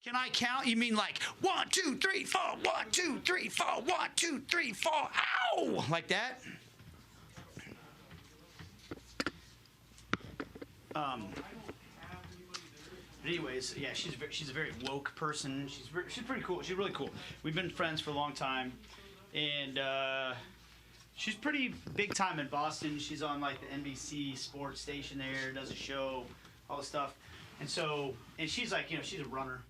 Can I count? You mean like 1, 2, 3, 4, 1, 2, 3, 4, 1, 2, 3, 4, ow! Like that? But anyways, yeah, she's a very woke person. She's pretty cool. She's really cool. We've been friends for a long time, and she's pretty big time in Boston. She's on like the NBC sports station there, does a show, all this stuff, and she's like, she's a runner.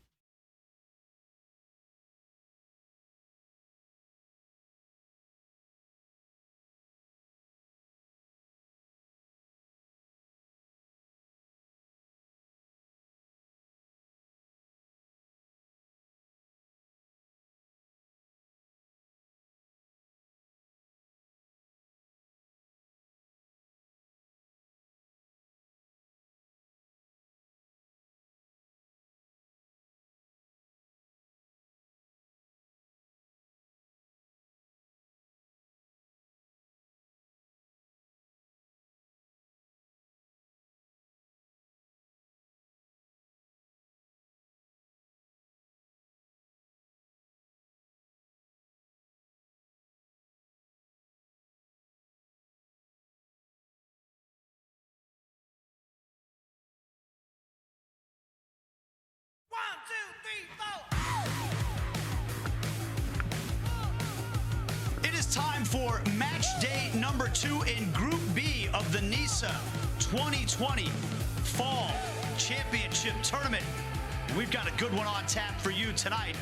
It is time for match day number 2 in Group B of the NISA 2020 Fall Championship Tournament. We've got a good one on tap for you tonight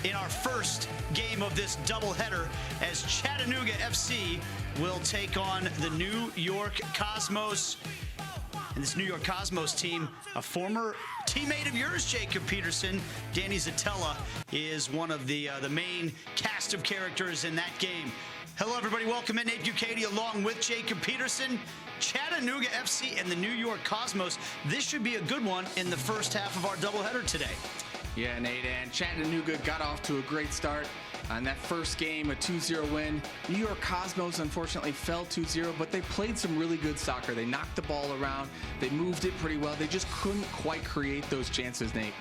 in our first game of this doubleheader as Chattanooga FC will take on the New York Cosmos. And this New York Cosmos team, a former teammate of yours, Jacob Peterson, Danny Zatella, is one of the main cast of characters in that game. Hello, everybody. Welcome in. Nate Ducati along with Jacob Peterson. Chattanooga FC and the New York Cosmos. This should be a good one in the first half of our doubleheader today. Yeah, Nate, and Chattanooga got off to a great start. On that first game, a 2-0 win. New York Cosmos unfortunately fell 2-0, but they played some really good soccer. They knocked the ball around. They moved it pretty well. They just couldn't quite create those chances, Nate.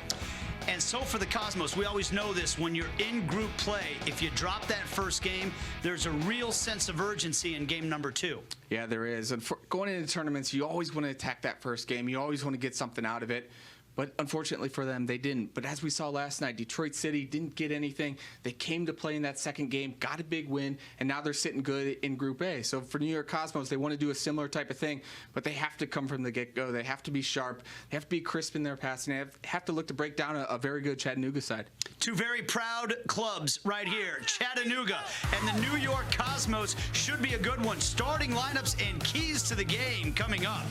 And so for the Cosmos, we always know this, when you're in group play, if you drop that first game, there's a real sense of urgency in game number 2. Yeah, there is. And going into tournaments, you always want to attack that first game. You always want to get something out of it. But unfortunately for them, they didn't. But as we saw last night, Detroit City didn't get anything. They came to play in that second game, got a big win, and now they're sitting good in Group A. So for New York Cosmos, they want to do a similar type of thing, but they have to come from the get-go. They have to be sharp. They have to be crisp in their passing. They have to look to break down a very good Chattanooga side. Two very proud clubs right here, Chattanooga and the New York Cosmos. Should be a good one. Starting lineups and keys to the game coming up.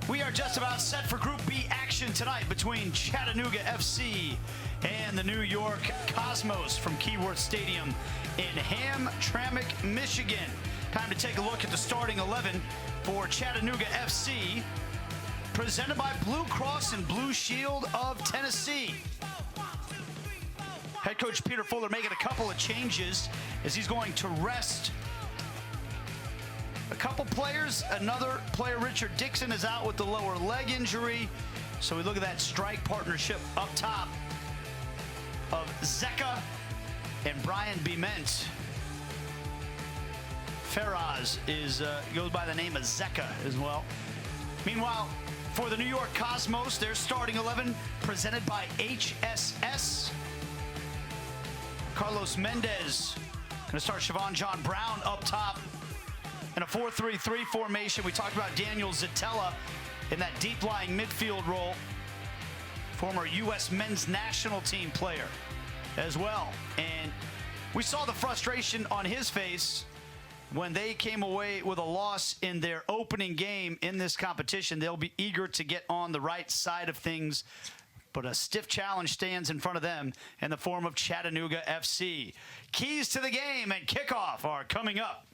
We are just about set for Group B action tonight between Chattanooga FC and the New York Cosmos from Keyworth Stadium in Hamtramck, Michigan. Time to take a look at the starting 11 for Chattanooga FC, presented by Blue Cross and Blue Shield of Tennessee. Head coach Peter Fuller making a couple of changes as he's going to rest a couple players. Another player, Richard Dixon, is out with the lower leg injury. So we look at that strike partnership up top of Zeka and Brian Bement. Ferraz goes by the name of Zeka as well. Meanwhile, for the New York Cosmos, their starting 11 presented by HSS. Carlos Mendez going to start Siobhan John Brown up top in a 4-3-3 formation. We talked about Daniel Zitella in that deep-lying midfield role. Former U.S. men's national team player as well. And we saw the frustration on his face when they came away with a loss in their opening game in this competition. They'll be eager to get on the right side of things, but a stiff challenge stands in front of them in the form of Chattanooga FC. Keys to the game and kickoff are coming up.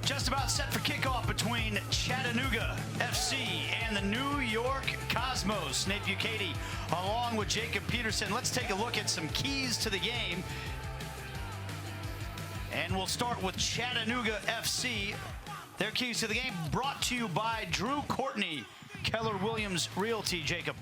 Just about set for kickoff between Chattanooga FC and the New York Cosmos. Nate Bucati along with Jacob Peterson. Let's take a look at some keys to the game. And we'll start with Chattanooga FC. Their keys to the game brought to you by Drew Courtney, Keller Williams Realty. Jacob.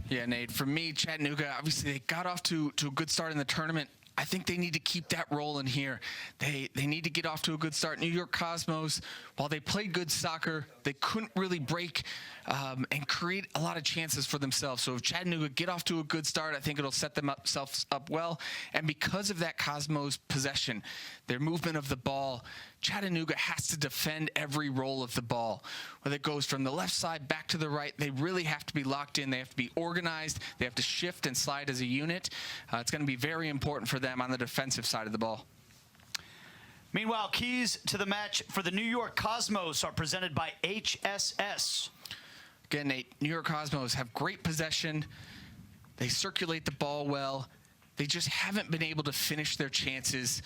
Yeah, Nate, for me, Chattanooga, obviously they got off to a good start in the tournament. I think they need to keep that rolling here. They need to get off to a good start. New York Cosmos, while they played good soccer, they couldn't really break and create a lot of chances for themselves. So if Chattanooga get off to a good start, I think it'll set themselves up well. And because of that Cosmos possession, their movement of the ball, Chattanooga has to defend every roll of the ball. Whether it goes from the left side back to the right, they really have to be locked in. They have to be organized. They have to shift and slide as a unit. It's going to be very important for them on the defensive side of the ball. Meanwhile, keys to the match for the New York Cosmos are presented by HSS. Again, Nate, New York Cosmos have great possession. They circulate the ball well. They just haven't been able to finish their chances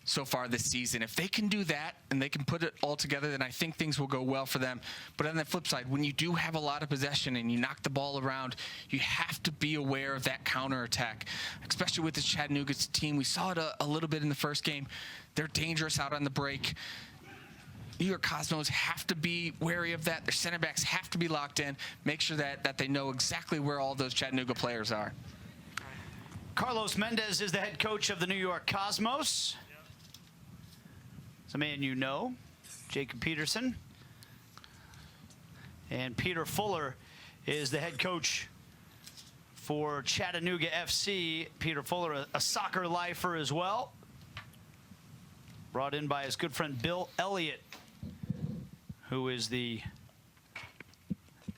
so far this season. If they can do that and they can put it all together, then I think things will go well for them. But on the flip side, when you do have a lot of possession and you knock the ball around, you have to be aware of that counterattack, especially with this Chattanooga team. We saw it a little bit in the first game. They're dangerous out on the break. New York Cosmos have to be wary of that. Their center backs have to be locked in, make sure that they know exactly where all those Chattanooga players are. Carlos Mendez is the head coach of the New York Cosmos. It's a man you know, Jacob Peterson. And Peter Fuller is the head coach for Chattanooga FC. Peter Fuller, a soccer lifer as well. Brought in by his good friend Bill Elliott, who is the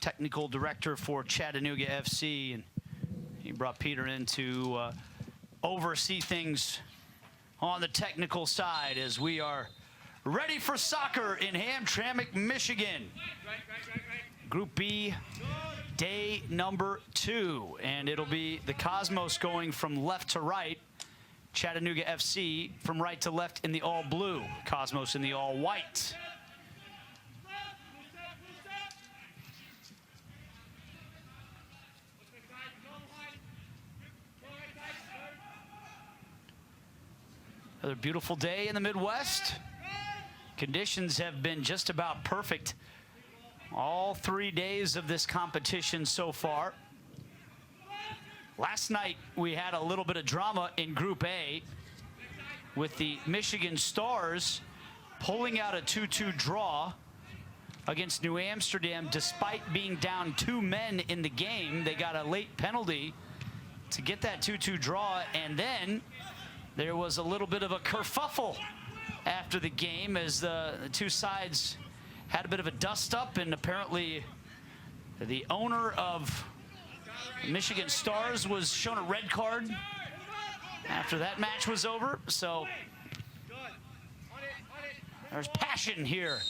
technical director for Chattanooga FC. And he brought Peter in to oversee things on the technical side as we are ready for soccer in Hamtramck, Michigan. Group B, day number 2. And it'll be the Cosmos going from left to right. Chattanooga FC from right to left in the all blue. Cosmos in the all white. Another beautiful day in the Midwest. Conditions have been just about perfect all 3 days of this competition so far. Last night we had a little bit of drama in Group A with the Michigan Stars pulling out a 2-2 draw against New Amsterdam despite being down 2 men in the game. They got a late penalty to get that 2-2 draw, and then there was a little bit of a kerfuffle after the game as the two sides had a bit of a dust-up, and apparently the owner of Michigan Stars was shown a red card after that match was over. So there's passion here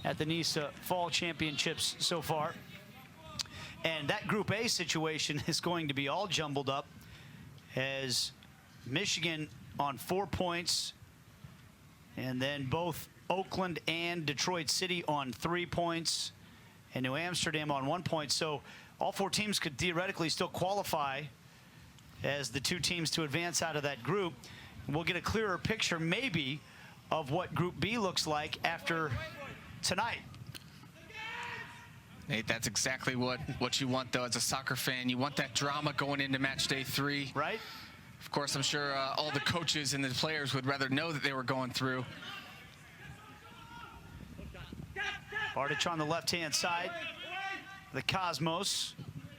at the NISA Fall Championships so far. And that Group A situation is going to be all jumbled up as Michigan on 4 points, and then both Oakland and Detroit City on 3 points, and New Amsterdam on 1 point. So all 4 teams could theoretically still qualify as the 2 teams to advance out of that group. And we'll get a clearer picture maybe of what Group B looks like after tonight. Nate, that's exactly what you want, though, as a soccer fan. You want that drama going into match day 3. Right. Of course, I'm sure all the coaches and the players would rather know that they were going through. Bardich on the left-hand side. The Cosmos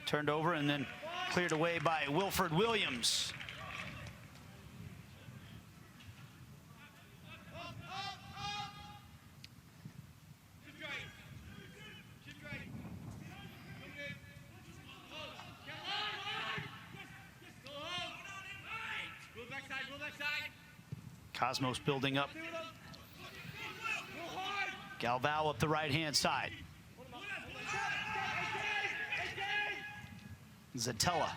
turned over and then cleared away by Wilford Williams. Cosmos building up. Galvao up the right-hand side. Zatella.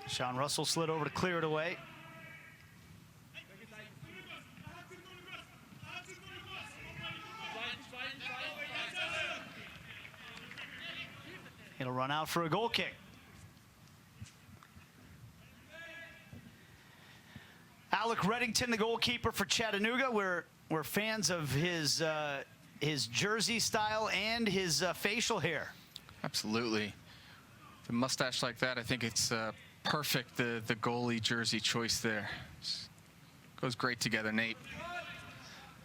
Sean Russell slid over to clear it away. It'll run out for a goal kick. Alec Reddington, the goalkeeper for Chattanooga. We're fans of his jersey style and his facial hair. Absolutely. The mustache like that, I think it's perfect, the goalie jersey choice there. Goes great together, Nate.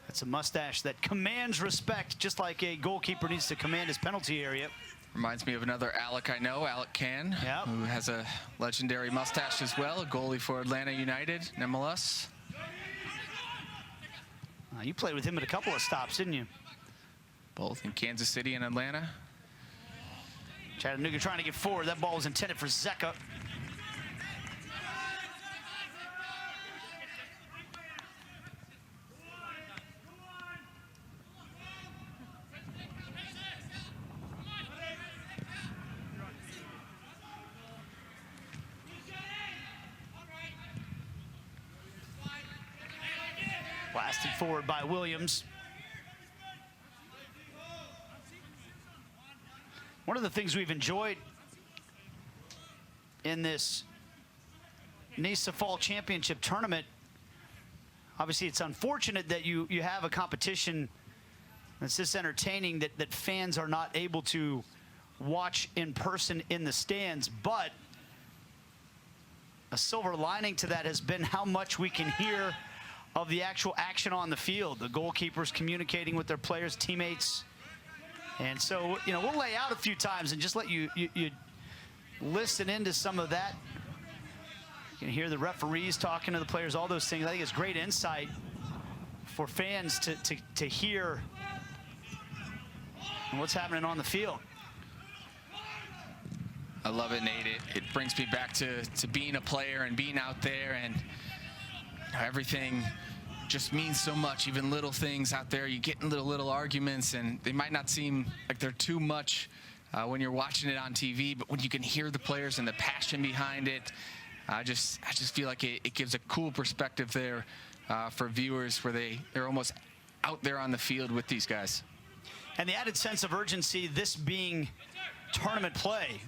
That's a mustache that commands respect, just like a goalkeeper needs to command his penalty area. Reminds me of another Alec I know, Alec Can, Yep. who has a legendary mustache as well, a goalie for Atlanta United in MLS. You played with him at a couple of stops, didn't you? Both in Kansas City and Atlanta. Chattanooga trying to get forward. That ball was intended for Zeka. Blasted forward by Williams. One of the things we've enjoyed in this NISA Fall Championship tournament, obviously it's unfortunate that you have a competition that's this entertaining that fans are not able to watch in person in the stands, but a silver lining to that has been how much we can hear of the actual action on the field. The goalkeepers communicating with their players, teammates. And so, you know, we'll lay out a few times and just let you listen into some of that. You can hear the referees talking to the players, all those things. I think it's great insight for fans to hear what's happening on the field. I love it, Nate. It brings me back to being a player and being out there, and everything just means so much. Even little things out there, you get in little arguments, and they might not seem like they're too much when you're watching it on TV, but when you can hear the players and the passion behind it, I just feel like it gives a cool perspective there for viewers, where they're almost out there on the field with these guys. And the added sense of urgency, this being tournament play.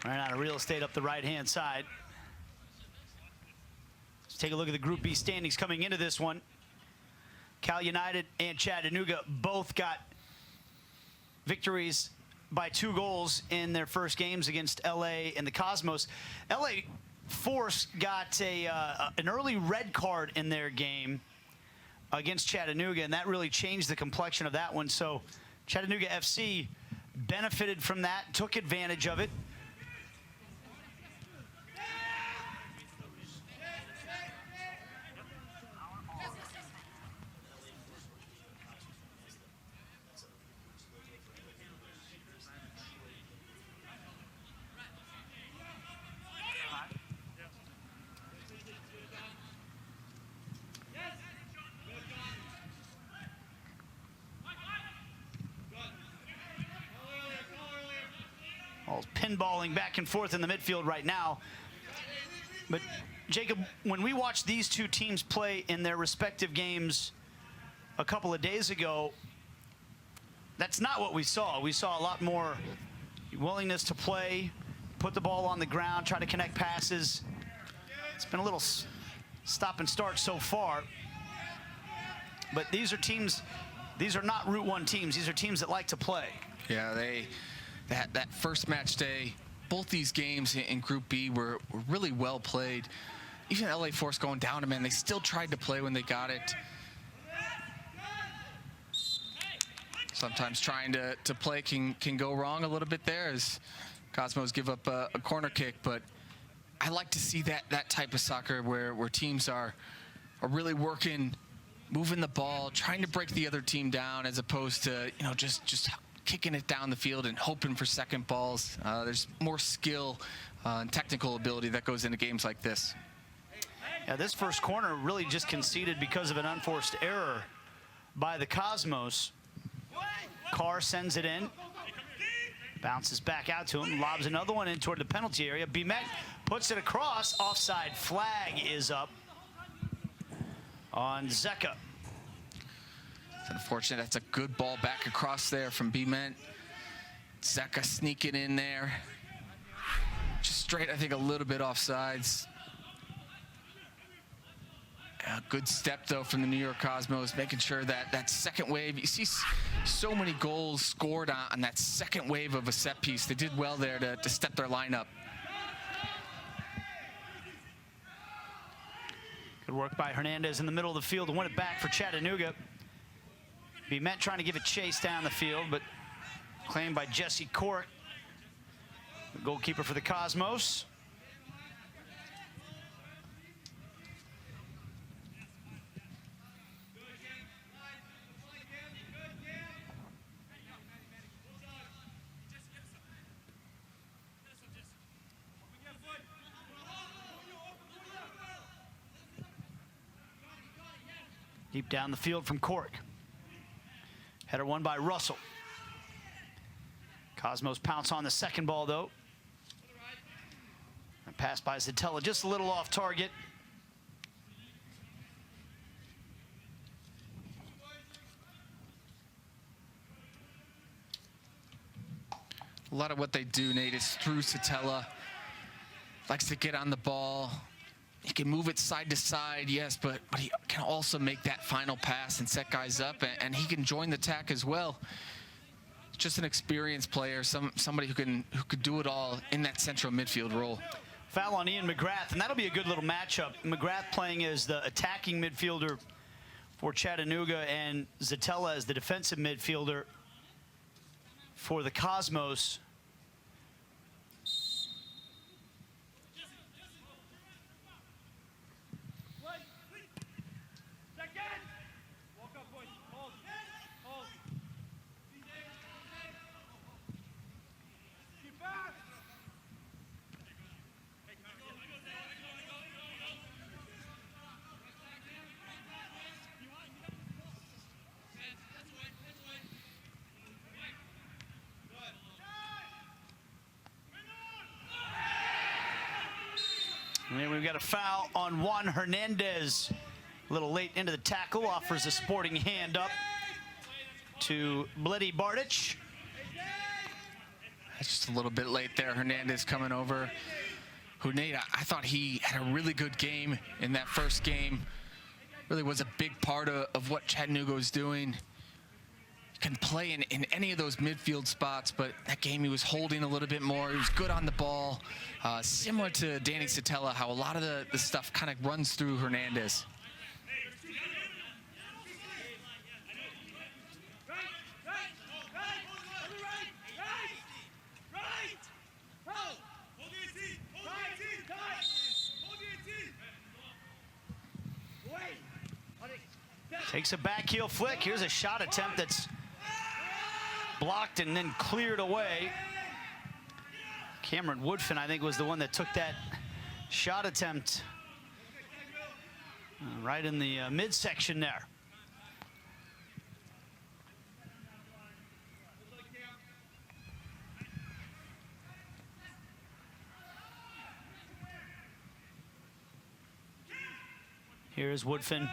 Ran out of real estate up the right-hand side. Let's take a look at the Group B standings coming into this one. Cal United and Chattanooga both got victories by 2 goals in their first games against LA and the Cosmos. LA Force got an early red card in their game against Chattanooga, and that really changed the complexion of that one. So Chattanooga FC benefited from that, took advantage of it. Pinballing back and forth in the midfield right now. But Jacob, when we watched these two teams play in their respective games a couple of days ago, that's not what we saw. We saw a lot more willingness to play, put the ball on the ground, try to connect passes. It's been a little stop and start so far. But these are teams, these are not Route 1 teams. These are teams that like to play. Yeah, that first match day, both these games in Group B were really well played. Even LA Force going down, man, they still tried to play when they got it. Sometimes trying to play can go wrong a little bit there as Cosmos give up a corner kick, but I like to see that type of soccer where teams are really working, moving the ball, trying to break the other team down, as opposed to, you know, just kicking it down the field and hoping for second balls. There's more skill and technical ability that goes into games like this. Yeah, this first corner really just conceded because of an unforced error by the Cosmos. Carr sends it in, bounces back out to him, lobs another one in toward the penalty area. Bimet puts it across. Offside flag is up on Zeka. It's unfortunate. That's a good ball back across there from Bimet. Zeka sneaking in there. Just straight, I think, a little bit offsides. A good step, though, from the New York Cosmos, making sure that that second wave, you see so many goals scored on that second wave of a set piece. They did well there to step their lineup. Good work by Hernandez in the middle of the field to win it back for Chattanooga. Bemet trying to give it chase down the field, but claimed by Jesse Court, the goalkeeper for the Cosmos. Deep down the field from Cork. Header won by Russell. Cosmos pounce on the second ball, though. And pass by Zatella, just a little off target. A lot of what they do, Nate, is through Zatella. Likes to get on the ball. He can move it side to side, yes, but he can also make that final pass and set guys up, and he can join the attack as well. Just an experienced player, somebody who could do it all in that central midfield role. Foul on Ian McGrath, and that'll be a good little matchup. McGrath playing as the attacking midfielder for Chattanooga, and Zatella as the defensive midfielder for the Cosmos. And then we've got a foul on Juan Hernandez. A little late into the tackle, offers a sporting hand up to Bledy Bartic. That's just a little bit late there. Hernandez coming over. Who, Nate, I thought he had a really good game in that first game. Really was a big part of what Chattanooga was doing. Can play in any of those midfield spots, but that game he was holding a little bit more. He was good on the ball. Similar to Danny Zatella, how a lot of the stuff kind of runs through Hernandez. Takes a back heel flick. Here's a shot attempt that's blocked and then cleared away. Cameron Woodfin, I think, was the one that took that shot attempt right in the midsection there. Here's Woodfin.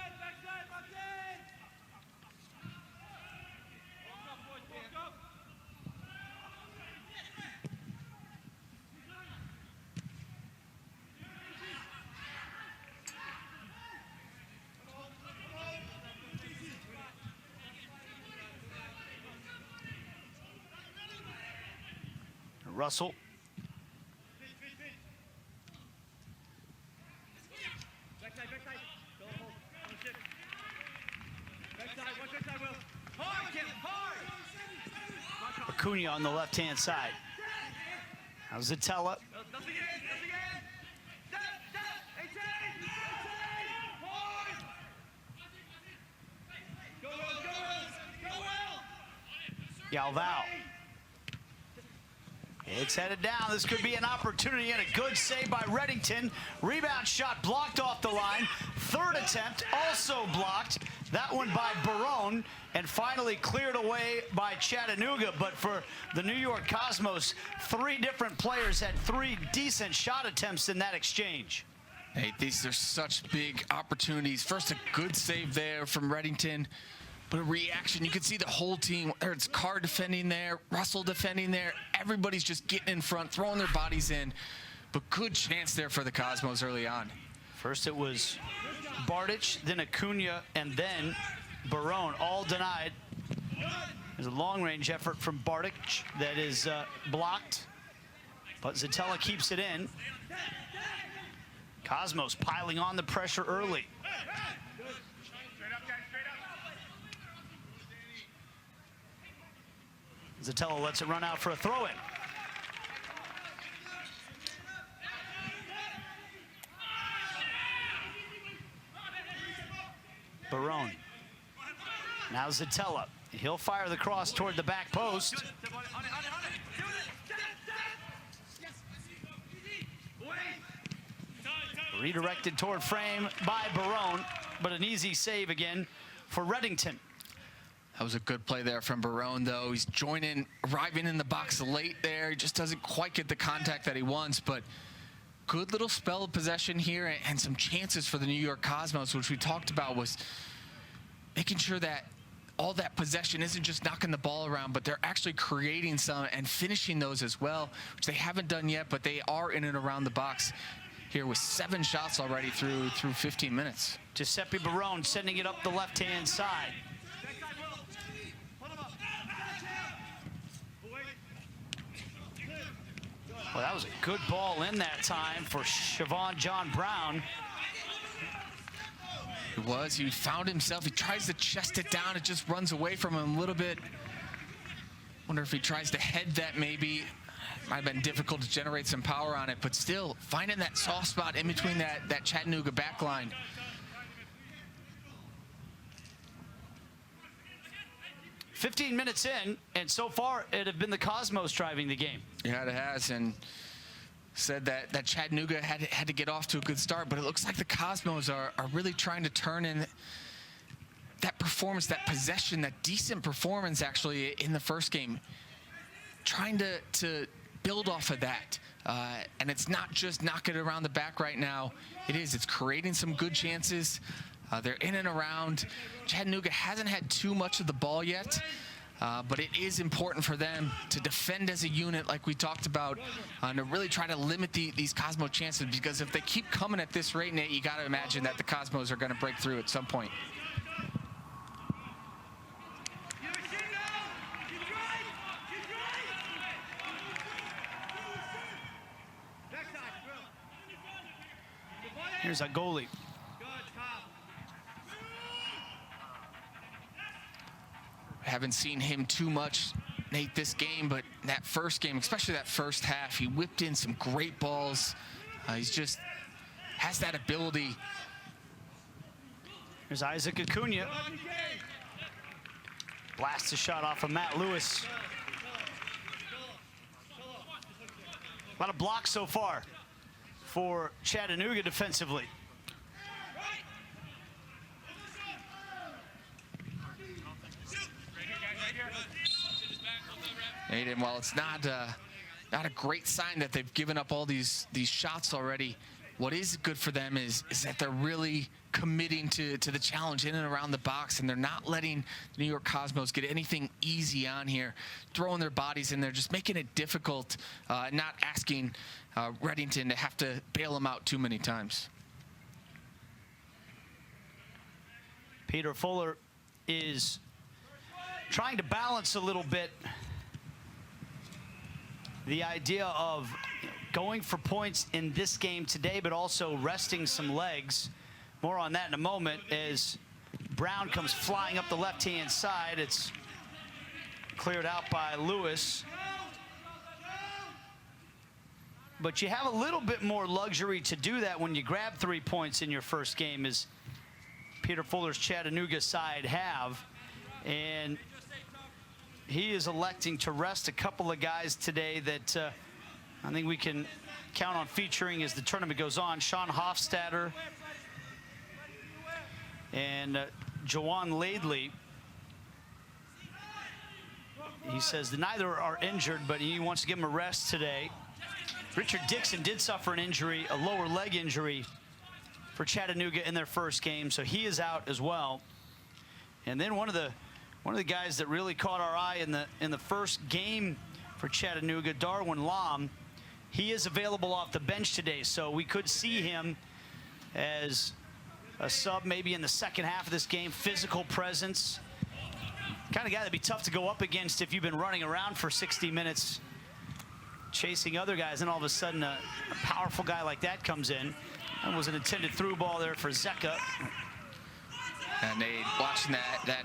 Russell. Acuna on the left-hand side. Now Zatella. Galvao. It's headed down. This could be an opportunity and a good save by Reddington. Rebound shot blocked off the line. Third attempt also blocked. That one by Barone, and finally cleared away by Chattanooga. But for the New York Cosmos, three different players had three decent shot attempts in that exchange. Hey, these are such big opportunities. First, a good save there from Reddington. But a reaction, you can see the whole team, whether it's Carr defending there, Russell defending there, everybody's just getting in front, throwing their bodies in. But good chance there for the Cosmos early on. First it was Bardich, then Acuna, and then Barone, all denied. There's a long-range effort from Bardich that is blocked, but Zatella keeps it in. Cosmos piling on the pressure early. Zatella lets it run out for a throw-in. Barone. Now Zatella. He'll fire the cross toward the back post. Redirected toward frame by Barone, but an easy save again for Reddington. That was a good play there from Barone, though. He's arriving in the box late there. He just doesn't quite get the contact that he wants, but good little spell of possession here and some chances for the New York Cosmos, which we talked about, was making sure that all that possession isn't just knocking the ball around, but they're actually creating some and finishing those as well, which they haven't done yet, but they are in and around the box here with 7 shots already through 15 minutes. Giuseppe Barone sending it up the left-hand side. Well, that was a good ball in that time for Siobhan John Brown. It was. He found himself. He tries to chest it down. It just runs away from him a little bit. Wonder if he tries to head that maybe. Might have been difficult to generate some power on it, but still finding that soft spot in between that Chattanooga back line. "15 minutes in, and so far it have been the Cosmos driving the game." Yeah, it has, and said that Chattanooga had to get off to a good start, but it looks like the Cosmos are really trying to turn in that performance, that possession, that decent performance actually in the first game. Trying to build off of that, and it's not just knocking it around the back right now. It's creating some good chances. They're in and around. Chattanooga hasn't had too much of the ball yet, but it is important for them to defend as a unit like we talked about, and to really try to limit these Cosmo chances, because if they keep coming at this rate, Nate, you got to imagine that the Cosmos are going to break through at some point. Here's a goalie. Haven't seen him too much, Nate, this game, but that first game, especially that first half, he whipped in some great balls. He's just has that ability. Here's Isaac Acuna. Blasts a shot off of Matt Lewis. A lot of blocks so far for Chattanooga defensively. And while it's not a great sign that they've given up all these shots already, what is good for them is that they're really committing to the challenge in and around the box, and they're not letting the New York Cosmos get anything easy on here, throwing their bodies in there, just making it difficult, not asking Reddington to have to bail them out too many times. Peter Fuller is trying to balance a little bit the idea of going for points in this game today, but also resting some legs. More on that in a moment as Brown comes flying up the left-hand side. It's cleared out by Lewis. But you have a little bit more luxury to do that when you grab 3 points in your first game, as Peter Fuller's Chattanooga side have. And he is electing to rest a couple of guys today that I think we can count on featuring as the tournament goes on. Sean Hofstadter and Jawan Laidley. He says that neither are injured, but he wants to give them a rest today. Richard Dixon did suffer an injury, a lower leg injury for Chattanooga in their first game, so he is out as well. And then one of the guys that really caught our eye in the first game for Chattanooga, Darwin Lom, he is available off the bench today, so we could see him as a sub maybe in the second half of this game. Physical presence. Kind of guy that'd be tough to go up against if you've been running around for 60 minutes chasing other guys, and all of a sudden a powerful guy like that comes in. That was an intended through ball there for Zeka. And Nate, watching that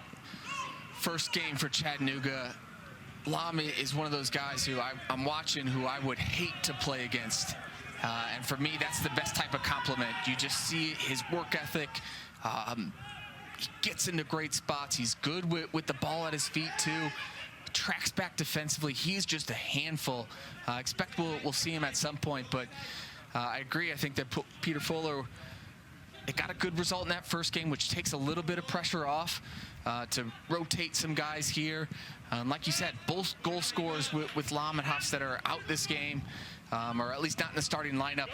first game for Chattanooga, Lam is one of those guys who I'm watching who I would hate to play against. And for me, that's the best type of compliment. You just see his work ethic. He gets into great spots. He's good with the ball at his feet, too. Tracks back defensively. He's just a handful. I expect we'll see him at some point, but I agree. I think that Peter Fuller, it got a good result in that first game, which takes a little bit of pressure off to rotate some guys here. Like you said, both goal scorers with Lam and Hofstetter are out this game, or at least not in the starting lineup.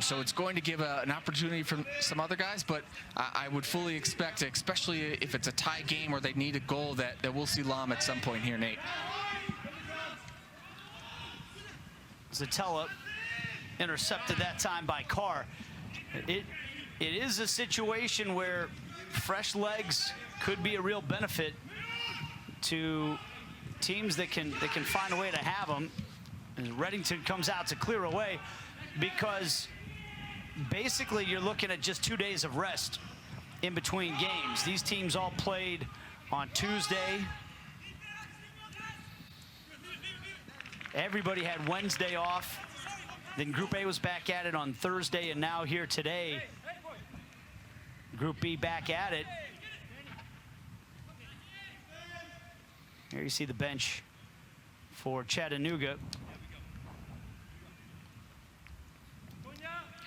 So it's going to give an opportunity for some other guys, but I would fully expect, especially if it's a tie game or they need a goal, that we'll see Lam at some point here, Nate. Zatella intercepted that time by Carr. It is a situation where fresh legs could be a real benefit to teams that can find a way to have them. And Reddington comes out to clear away, because basically you're looking at just 2 days of rest in between games. These teams all played on Tuesday. Everybody had Wednesday off. Then Group A was back at it on Thursday, and now here today, Group B back at it. Here you see the bench for Chattanooga.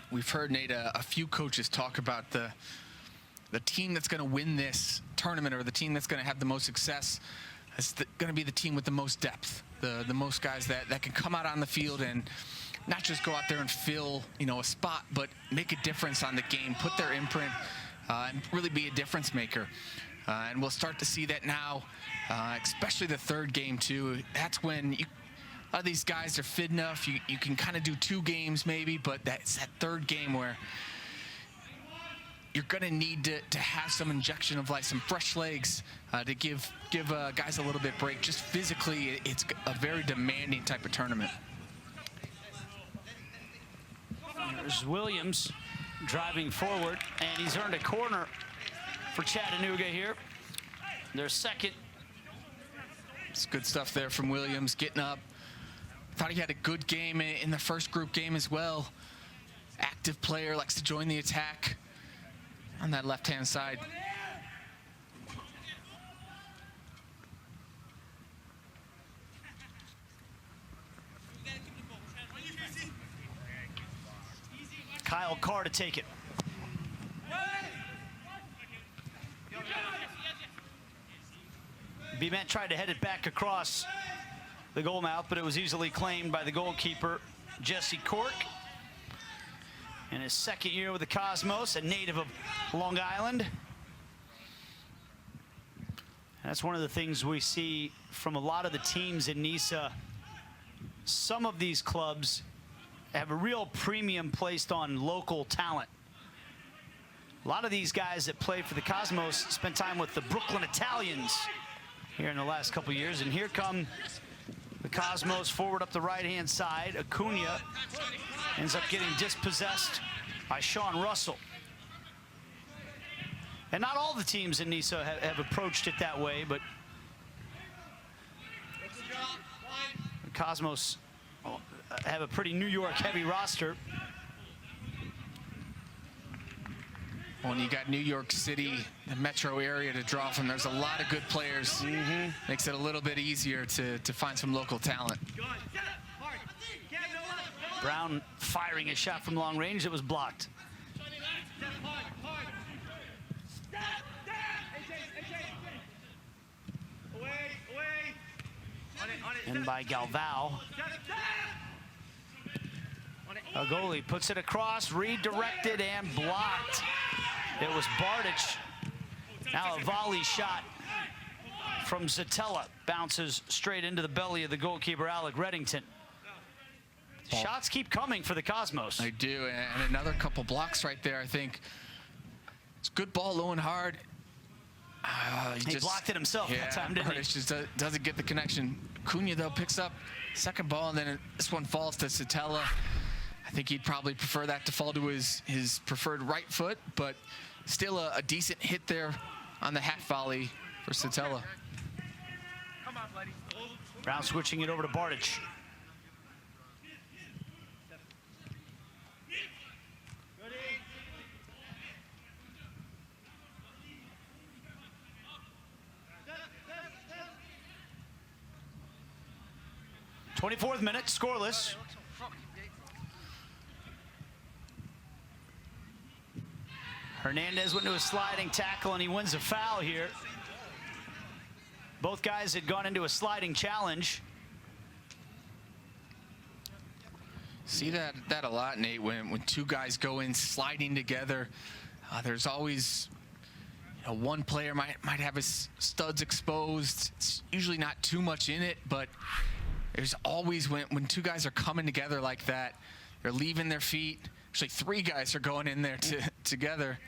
We've heard, Nate, a few coaches talk about the team that's going to win this tournament, or the team that's going to have the most success, is going to be the team with the most depth, the most guys that can come out on the field and not just go out there and fill, a spot, but make a difference on the game, put their imprint, and really be a difference maker. And we'll start to see that now, especially the third game, too. That's when a lot of these guys are fit enough. You can kind of do 2 games maybe, but that's that third game where you're going to need to have some injection of some fresh legs to give guys a little bit break. Just physically, it's a very demanding type of tournament. There's Williams driving forward, and he's earned a corner for Chattanooga here. Their second. It's good stuff there from Williams, getting up. Thought he had a good game in the first group game as well. Active player, likes to join the attack on that left-hand side. Kyle Carr to take it. Bement tried to head it back across the goal mouth, but it was easily claimed by the goalkeeper, Jesse Cork. In his second year with the Cosmos, a native of Long Island. That's one of the things we see from a lot of the teams in NISA. Some of these clubs have a real premium placed on local talent. A lot of these guys that play for the Cosmos spent time with the Brooklyn Italians here in the last couple years. And here come the Cosmos forward up the right-hand side. Acuna ends up getting dispossessed by Sean Russell. And not all the teams in NISA have approached it that way, but the Cosmos have a pretty New York heavy roster. Well, and you got New York City, the metro area to draw from. There's a lot of good players. Makes it a little bit easier to find some local talent. Brown firing a shot from long range. It was blocked. And by Galvao. A goalie puts it across, redirected and blocked. It was Bardich. Now a volley shot from Zatella. Bounces straight into the belly of the goalkeeper, Alec Reddington. Shots keep coming for the Cosmos. I do, and another couple blocks right there, I think. It's a good ball, low and hard. He blocked it himself that time, didn't he? It just doesn't get the connection. Cunha, though, picks up second ball, and then this one falls to Satella. I think he'd probably prefer that to fall to his preferred right foot, but still a decent hit there on the hat volley for Satella. Brown switching it over to Bardich. '24th minute, scoreless. Hernandez went to a sliding tackle, and he wins a foul here. Both guys had gone into a sliding challenge. See that a lot, Nate, when two guys go in sliding together. There's always, one player might have his studs exposed. It's usually not too much in it, but there's always, when two guys are coming together like that, they're leaving their feet. Actually, three guys are going in there together.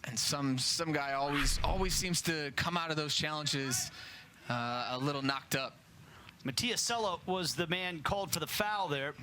And some guy always seems to come out of those challenges a little knocked up. Matiasella was the man called for the foul there.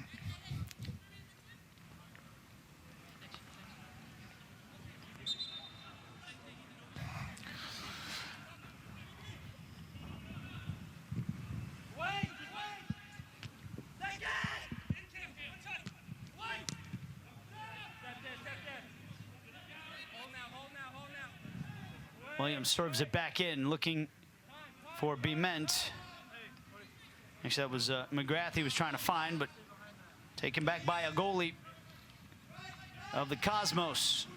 Williams serves it back in, looking for Bement. Actually, that was McGrath he was trying to find, but taken back by a goalie of the Cosmos.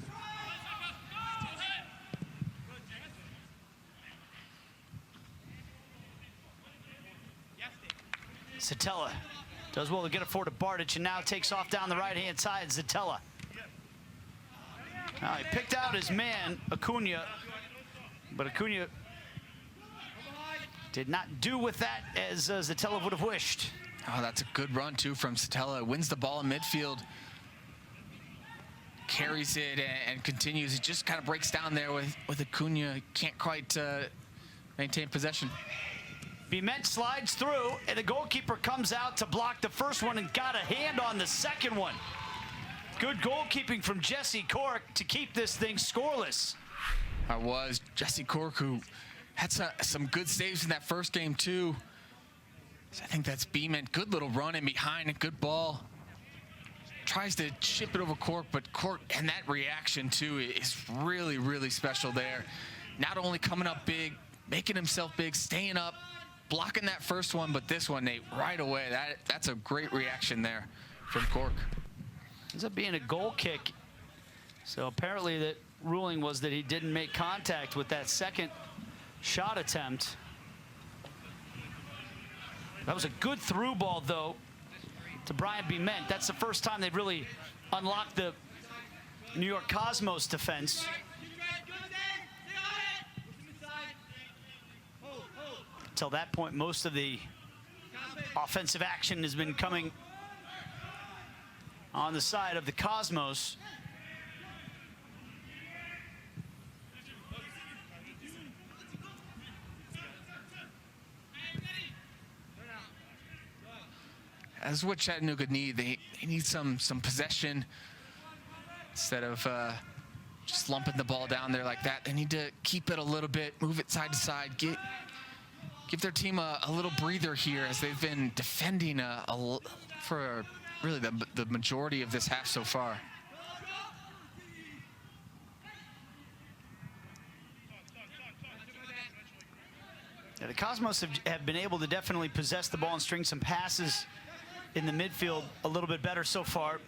Satella does well to get it forward to Bardich, and now takes off down the right-hand side. Satella. Now he picked out his man, Acuna, but Acuna did not do with that as Satella would have wished. Oh, that's a good run, too, from Satella. Wins the ball in midfield. Carries it and continues. It just kind of breaks down there with Acuna. Can't quite maintain possession. Bement slides through, and the goalkeeper comes out to block the first one and got a hand on the second one. Good goalkeeping from Jesse Cork to keep this thing scoreless. It was Jesse Cork, who had some good saves in that first game, too. So I think that's Beeman. Good little run in behind, a good ball. Tries to chip it over Cork, but Cork, and that reaction, too, is really, really special there. Not only coming up big, making himself big, staying up, blocking that first one, but this one, Nate, right away. That's a great reaction there from Cork. Ends up being a goal kick. So apparently the ruling was that he didn't make contact with that second shot attempt. That was a good through ball, though, to Brian Bement. That's the first time they've really unlocked the New York Cosmos defense. Until that point, most of the offensive action has been coming on the side of the Cosmos. That's what Chattanooga need. They need some possession instead of just lumping the ball down there like that. They need to keep it a little bit, move it side to side, give their team a little breather here as they've been defending for really the majority of this half so far. Yeah, the Cosmos have been able to definitely possess the ball and string some passes in the midfield a little bit better so far.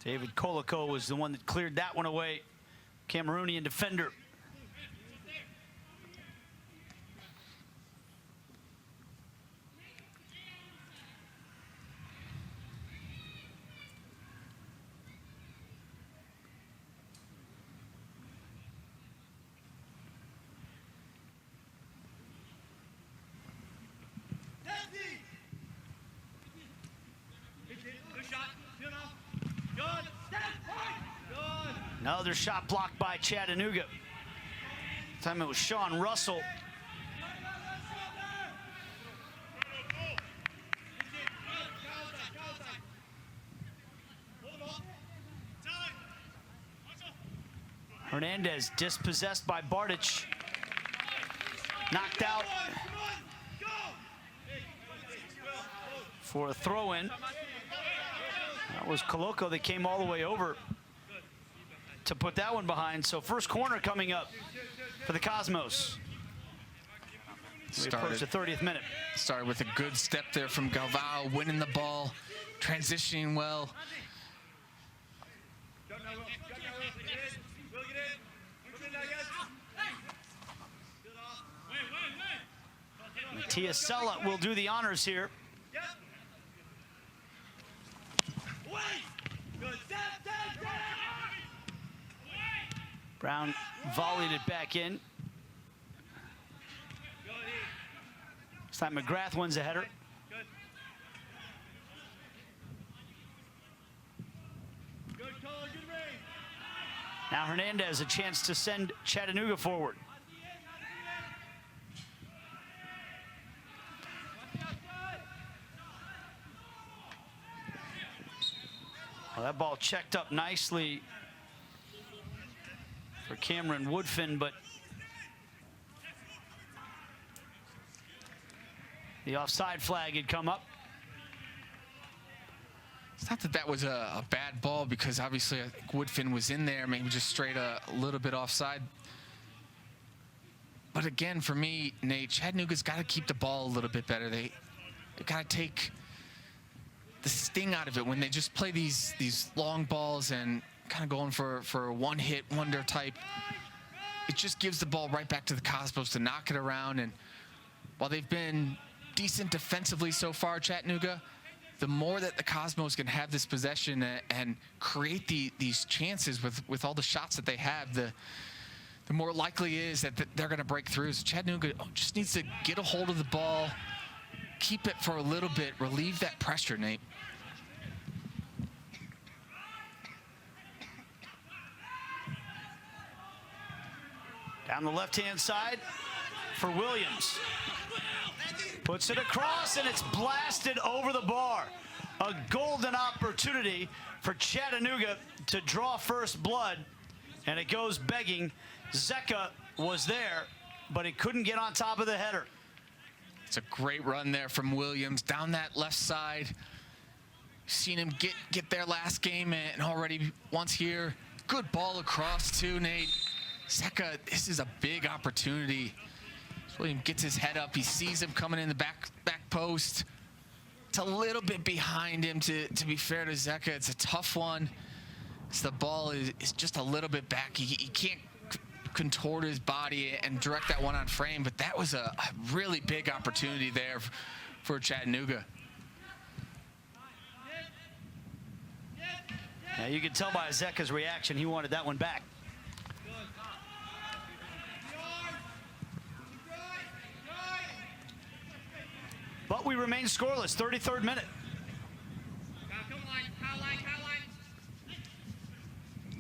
David Colico was the one that cleared that one away. Cameroonian defender. Another shot blocked by Chattanooga. This time it was Sean Russell. Hernandez dispossessed by Bardich. Knocked out for a throw-in. That was Coloco that came all the way over to put that one behind. So first corner coming up for the Cosmos. We approach the 30th minute. Started with a good step there from Galvao, winning the ball, transitioning well. Matias Sella will do the honors here. Brown volleyed it back in. This time McGrath wins the header. Now Hernandez a chance to send Chattanooga forward. Well, that ball checked up nicely for Cameron Woodfin, but the offside flag had come up. It's not that that was a bad ball, because obviously I think Woodfin was in there, maybe just straight a little bit offside. But again, for me, Nate, Chattanooga's got to keep the ball a little bit better. They got to take the sting out of it when they just play these long balls and kind of going for a one-hit wonder type. It just gives the ball right back to the Cosmos to knock it around. And while they've been decent defensively so far, Chattanooga, the more that the Cosmos can have this possession and create these chances with all the shots that they have, the more likely it is that they're going to break through. So Chattanooga just needs to get a hold of the ball, keep it for a little bit, relieve that pressure, Nate. Down the left-hand side for Williams. Puts it across, and it's blasted over the bar. A golden opportunity for Chattanooga to draw first blood, and it goes begging. Zecca was there, but he couldn't get on top of the header. It's a great run there from Williams down that left side. Seen him get there last game and already once here. Good ball across too, Nate. Zecca, this is a big opportunity. Williams gets his head up. He sees him coming in the back post. It's a little bit behind him, to be fair to Zecca. It's a tough one. So the ball is just a little bit back. He can't contort his body and direct that one on frame, but that was a really big opportunity there for Chattanooga. Yeah, you can tell by Zecca's reaction, he wanted that one back. But we remain scoreless, 33rd minute.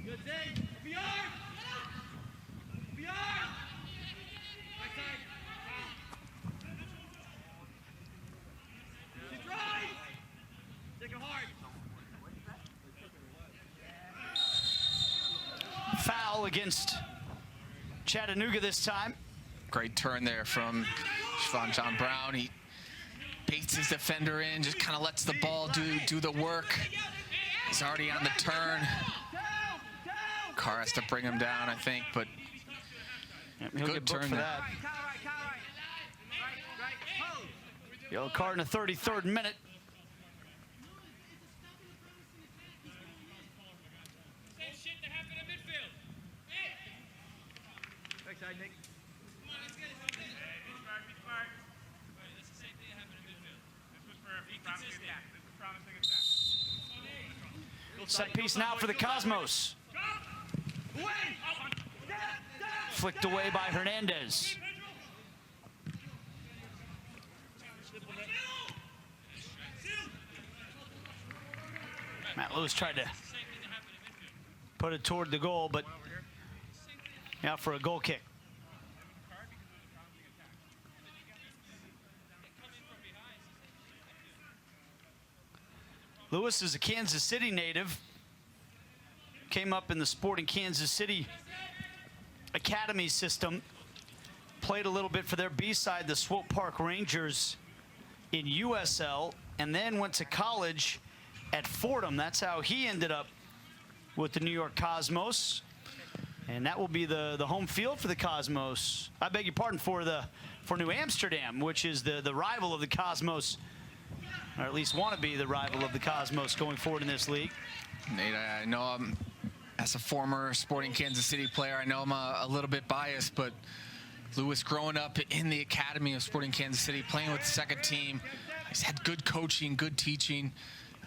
Good thing. Beyond. Right side. She's right. Take it hard. Foul against Chattanooga this time. Great turn there from Siobhan John Brown. He baits his defender in, just kind of lets the ball do the work. He's already on the turn. Carr has to bring him down, I think, but He'll good get booked turn for there. that. Yellow card in the 33rd minute. Backside, Nick. Set piece now for the Cosmos. Flicked away by Hernandez. Matt Lewis tried to Put it toward the goal, but now for a goal kick. Lewis is a Kansas City native. Came up in the Sporting Kansas City Academy system. Played a little bit for their B-side, the Swope Park Rangers in USL, and then went to college at Fordham. That's how he ended up with the New York Cosmos. And that will be the home field for the Cosmos. I beg your pardon, for New Amsterdam, which is the rival of the Cosmos, or at least want to be the rival of the Cosmos going forward in this league. Nate, I know I'm, as a former Sporting Kansas City player, I know I'm a little bit biased, but Lewis growing up in the academy of Sporting Kansas City, playing with the second team, he's had good coaching, good teaching.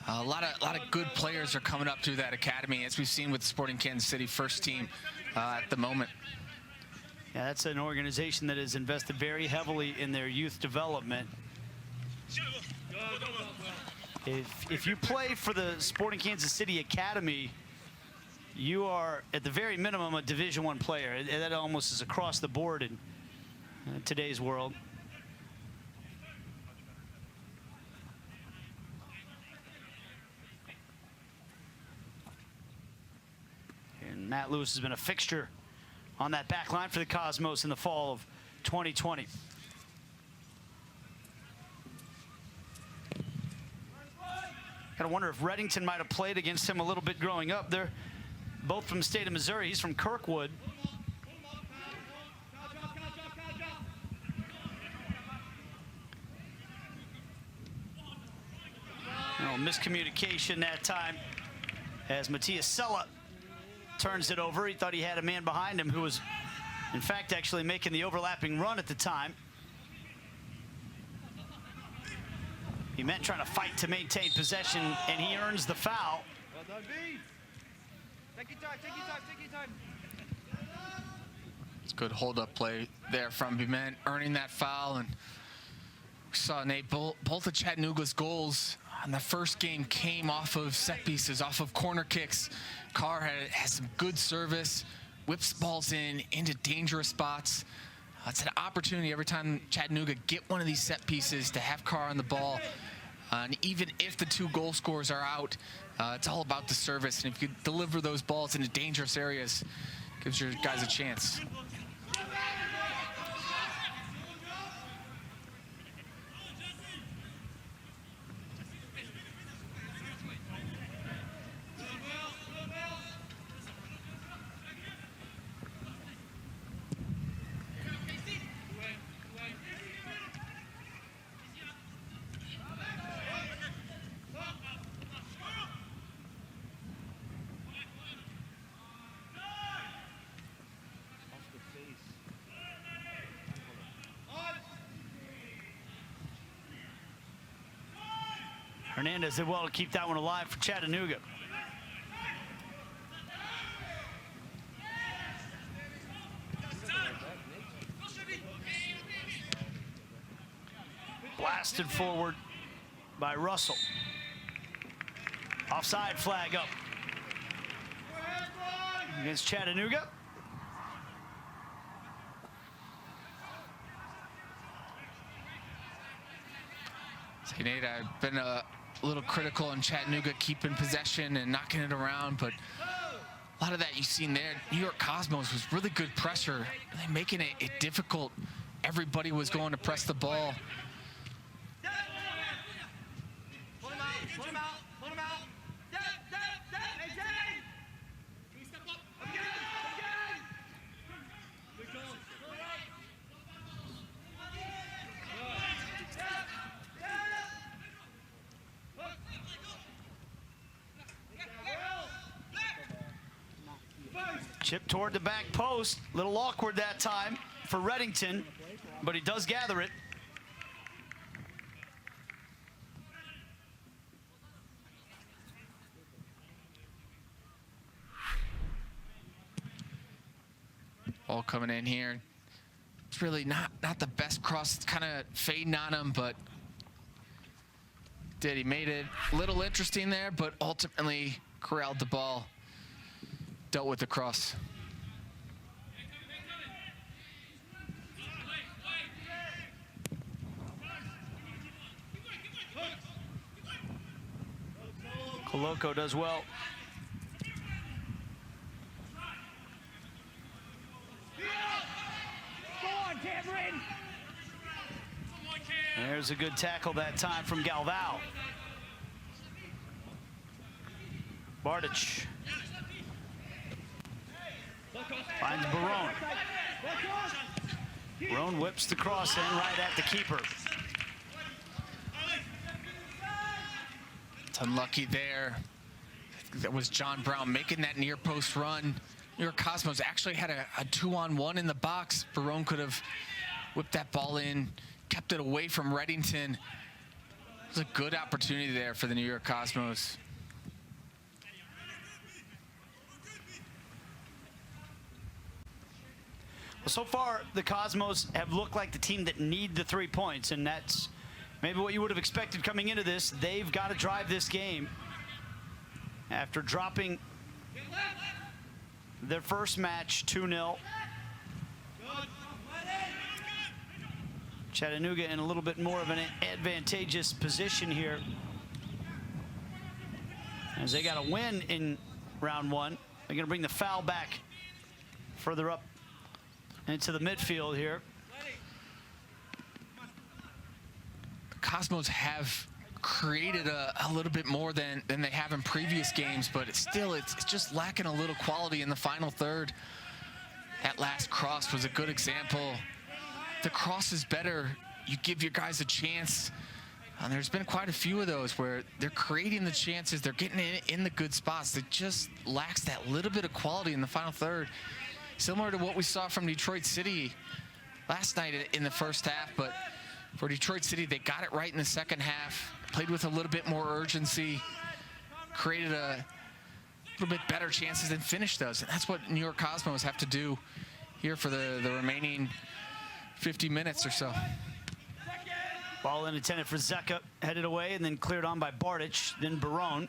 A lot of good players are coming up through that academy, as we've seen with the Sporting Kansas City first team at the moment. Yeah, that's an organization that has invested very heavily in their youth development. If you play for the Sporting Kansas City Academy, you are at the very minimum a Division I player. That almost is across the board in today's world. And Matt Lewis has been a fixture on that back line for the Cosmos in the fall of 2020. Gotta wonder if Reddington might have played against him a little bit growing up. They're both from the state of Missouri. He's from Kirkwood. Oh, miscommunication that time as Matias Sella turns it over. He thought he had a man behind him who was, in fact, actually making the overlapping run at the time. He meant trying to fight to maintain possession, and he earns the foul. Well done, B. Take your time, take your time, take your time. It's good hold-up play there from Bement, earning that foul. And we saw, Nate, both of Chattanooga's goals on the first game came off of set pieces, off of corner kicks. Carr has some good service, whips balls into dangerous spots. It's an opportunity every time Chattanooga get one of these set pieces to have Carr on the ball. And even if the two goal scorers are out, it's all about the service. And if you deliver those balls into dangerous areas, it gives your guys a chance. Hernandez did well to keep that one alive for Chattanooga. Blasted forward by Russell. Offside flag up against Chattanooga. See, Nate, I've been a little critical on Chattanooga keeping possession and knocking it around, but a lot of that you've seen there. New York Cosmos was really good pressure, really making it difficult. Everybody was going to press the ball. Pull him out, pull him out, pull him out. Hey, Jay! Step up. Again, again! Good goal. Chip toward the back post. Little awkward that time for Reddington, but he does gather it. Ball coming in here. It's really not the best cross. It's kind of fading on him, but he made it a little interesting there, but ultimately corralled the ball. dealt with the cross. Coloco does well. There's a good tackle that time from Galvao. Bardich finds Barone. Barone whips the cross in right at the keeper. It's unlucky there. That was John Brown making that near post run. New York Cosmos actually had a 2-on-1 in the box. Barone could have whipped that ball in, kept it away from Reddington. It was a good opportunity there for the New York Cosmos. Well, so far, the Cosmos have looked like the team that need the 3 points, and that's maybe what you would have expected coming into this. They've got to drive this game after dropping their first match 2-0. Chattanooga in a little bit more of an advantageous position here, as they got a win in round 1. They're going to bring the foul back further up into the midfield here. The Cosmos have created a little bit more than they have in previous games, but it's just lacking a little quality in the final third. That last cross was a good example. The cross is better. You give your guys a chance. And there's been quite a few of those where they're creating the chances. They're getting in the good spots. It just lacks that little bit of quality in the final third. Similar to what we saw from Detroit City last night in the first half. But for Detroit City, they got it right in the second half. Played with a little bit more urgency. Created a little bit better chances and finished those. And that's what New York Cosmos have to do here for the remaining 50 minutes or so. Ball intended for Zeka, headed away and then cleared on by Bardich, then Barone.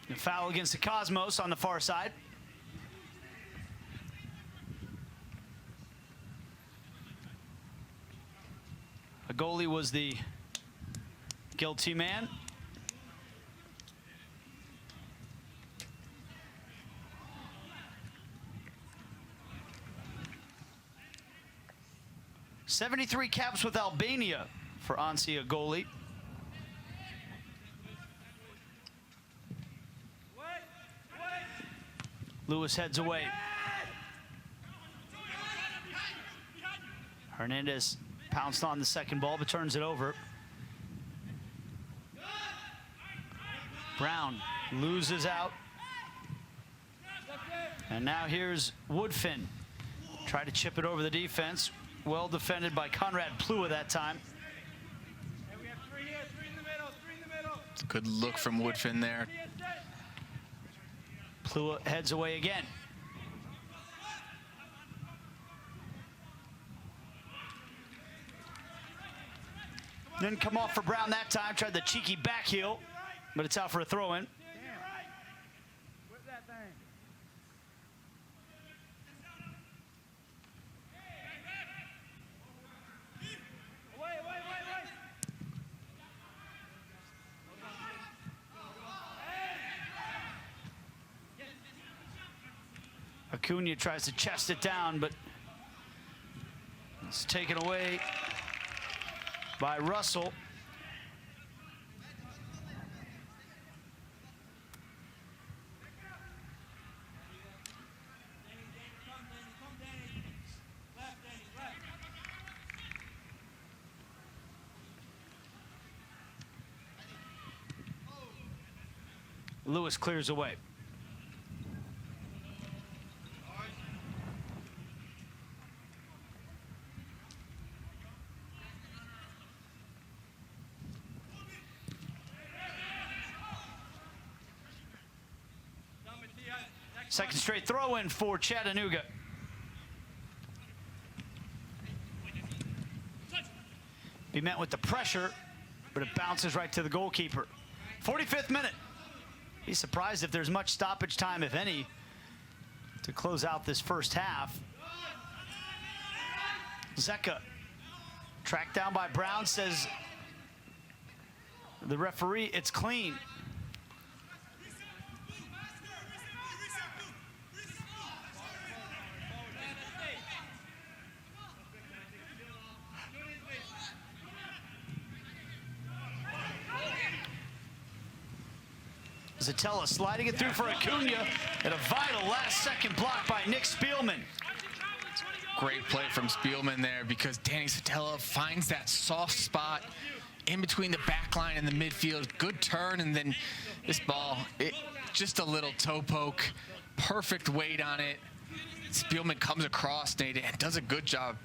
A foul against the Cosmos on the far side. A goalie was the guilty man. .73 caps with Albania for Ansi, a goalie. Lewis heads away. Hernandez pounced on the second ball, but turns it over. Brown loses out. And now here's Woodfin. Try to chip it over the defense. Well defended by Conrad Plua that time. It's a good look from Woodfin there. Plua heads away again. Didn't come off for Brown that time. Tried the cheeky back heel, but it's out for a throw-in. Acuna tries to chest it down, but It's taken away by Russell. Lewis clears away. Second straight throw in for Chattanooga. Be met with the pressure, but it bounces right to the goalkeeper. 45th minute. Be surprised if there's much stoppage time, if any, to close out this first half. Zeka, tracked down by Brown, says the referee, it's clean. Zatella sliding it through for Acuna, and a vital last-second block by Nick Spielman. Great play from Spielman there, because Danny Zatella finds that soft spot in between the back line and the midfield. Good turn, and then this ball, just a little toe poke, perfect weight on it. Spielman comes across, Nate, and does a good job.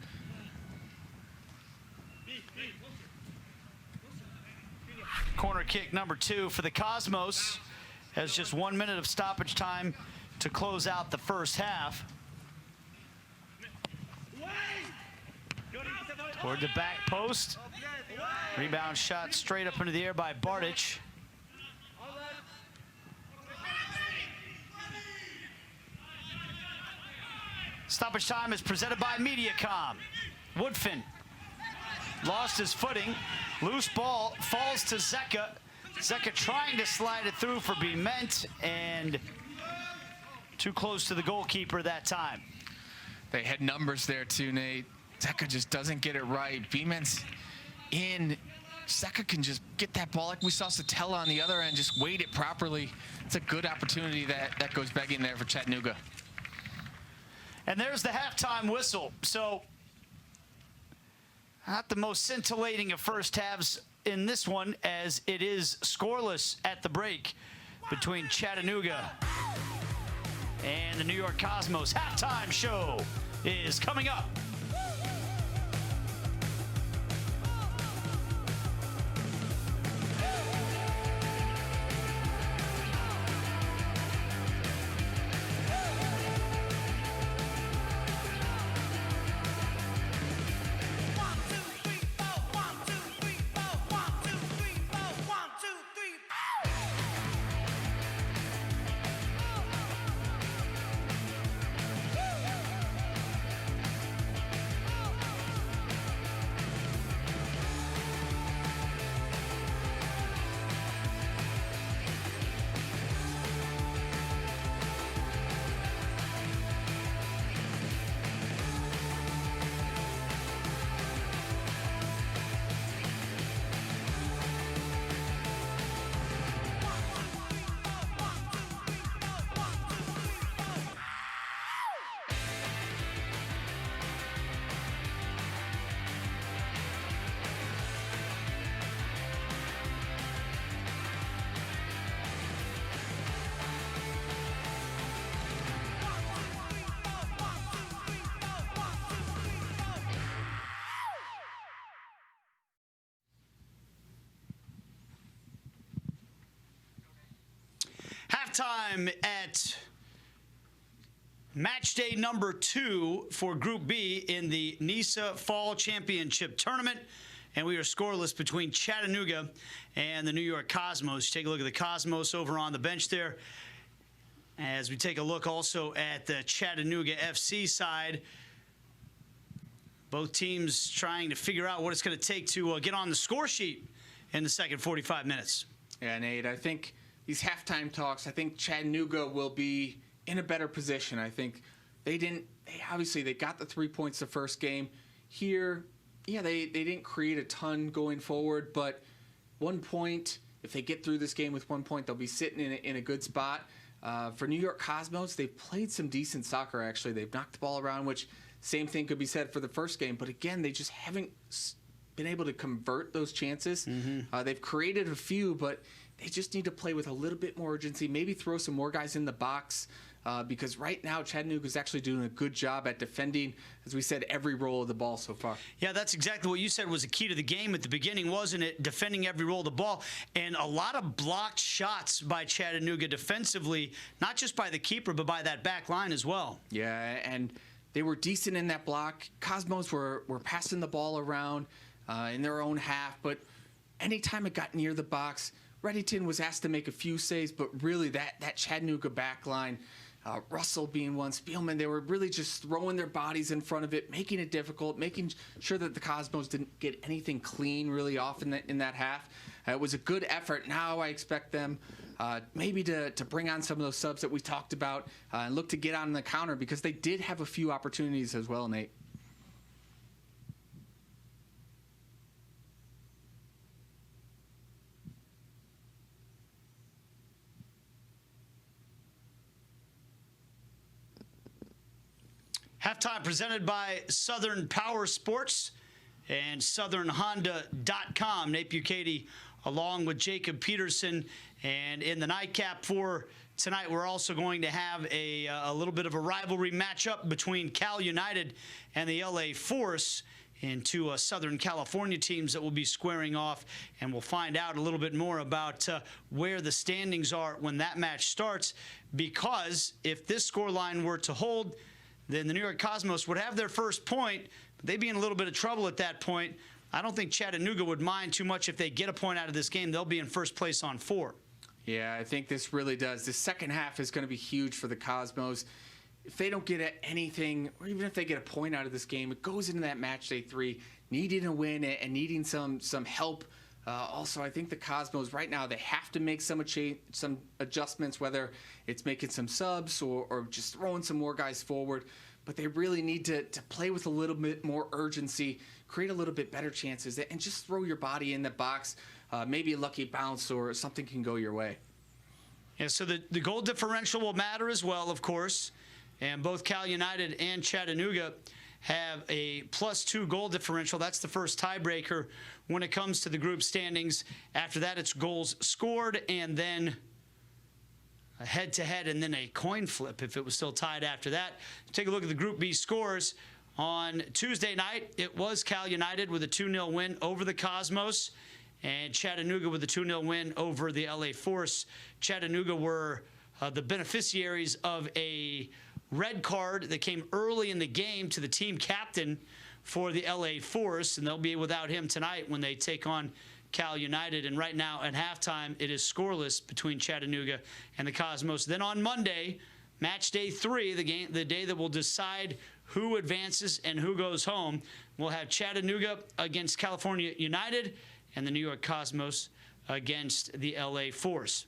Corner kick number 2 for the Cosmos. Has just 1 minute of stoppage time to close out the first half. Toward the back post. Rebound shot straight up into the air by Bardich. Stoppage time is presented by Mediacom. Woodfin lost his footing. Loose ball falls to Zeka. Zeka trying to slide it through for Bement, and too close to the goalkeeper that time. They had numbers there too, Nate. Zeka just doesn't get it right. Bement's in. Zeka can just get that ball like we saw Satella on the other end, just weight it properly. It's a good opportunity that goes begging there for Chattanooga. And there's the halftime whistle. So, not the most scintillating of first halves in this one, as it is scoreless at the break between Chattanooga and the New York Cosmos. Halftime show is coming up. Halftime at match day number 2 for Group B in the NISA Fall Championship Tournament. And we are scoreless between Chattanooga and the New York Cosmos. Take a look at the Cosmos over on the bench there. As we take a look also at the Chattanooga FC side. Both teams trying to figure out what it's going to take to get on the score sheet in the second 45 minutes. Yeah, Nate, I think these halftime talks, I think Chattanooga will be in a better position. I think they got the 3 points the first game. here, yeah, they didn't create a ton going forward, but 1 point, if they get through this game with 1 point, they'll be sitting in a good spot. For New York Cosmos, they've played some decent soccer, actually. They've knocked the ball around, which same thing could be said for the first game. But again, they just haven't been able to convert those chances. They've created a few, but they just need to play with a little bit more urgency, maybe throw some more guys in the box. Because right now Chattanooga is actually doing a good job at defending, as we said, every roll of the ball so far. Yeah, that's exactly what you said was the key to the game at the beginning, wasn't it? Defending every roll of the ball. And a lot of blocked shots by Chattanooga defensively, not just by the keeper, but by that back line as well. Yeah, and they were decent in that block. Cosmos were passing the ball around in their own half, but anytime it got near the box, Reddington was asked to make a few saves, but really that Chattanooga back line, Russell being one, Spielman, they were really just throwing their bodies in front of it, making it difficult, making sure that the Cosmos didn't get anything clean really off in that half. It was a good effort. Now I expect them maybe to bring on some of those subs that we talked about and look to get on the counter, because they did have a few opportunities as well, Nate. Halftime presented by Southern Power Sports and SouthernHonda.com. Nate Bucati along with Jacob Peterson. And in the nightcap for tonight, we're also going to have a little bit of a rivalry matchup between Cal United and the LA Force, and two Southern California teams that will be squaring off. And we'll find out a little bit more about where the standings are when that match starts, because if this scoreline were to hold, then the New York Cosmos would have their first point, but they'd be in a little bit of trouble at that point. I don't think Chattanooga would mind too much if they get a point out of this game. They'll be in first place on 4. Yeah, I think this really does. The second half is going to be huge for the Cosmos. If they don't get anything, or even if they get a point out of this game, it goes into that match day 3, needing a win and needing some help. Also, I think the Cosmos right now, they have to make some adjustments, whether it's making some subs or just throwing some more guys forward. But they really need to play with a little bit more urgency, create a little bit better chances, and just throw your body in the box. Maybe a lucky bounce or something can go your way. Yeah, so the goal differential will matter as well, of course. And both Cal United and Chattanooga have a +2 goal differential. That's the first tiebreaker when it comes to the group standings. After that, it's goals scored and then a head-to-head and then a coin flip if it was still tied after that. Take a look at the Group B scores. On Tuesday night, it was Cal United with a 2-0 win over the Cosmos, and Chattanooga with a 2-0 win over the LA Force. Chattanooga were the beneficiaries of a red card that came early in the game to the team captain for the LA Force, and they'll be without him tonight when they take on Cal United. And right now at halftime, it is scoreless between Chattanooga and the Cosmos. Then on Monday, match day 3, the day that will decide who advances and who goes home, we'll have Chattanooga against California United and the New York Cosmos against the LA Force.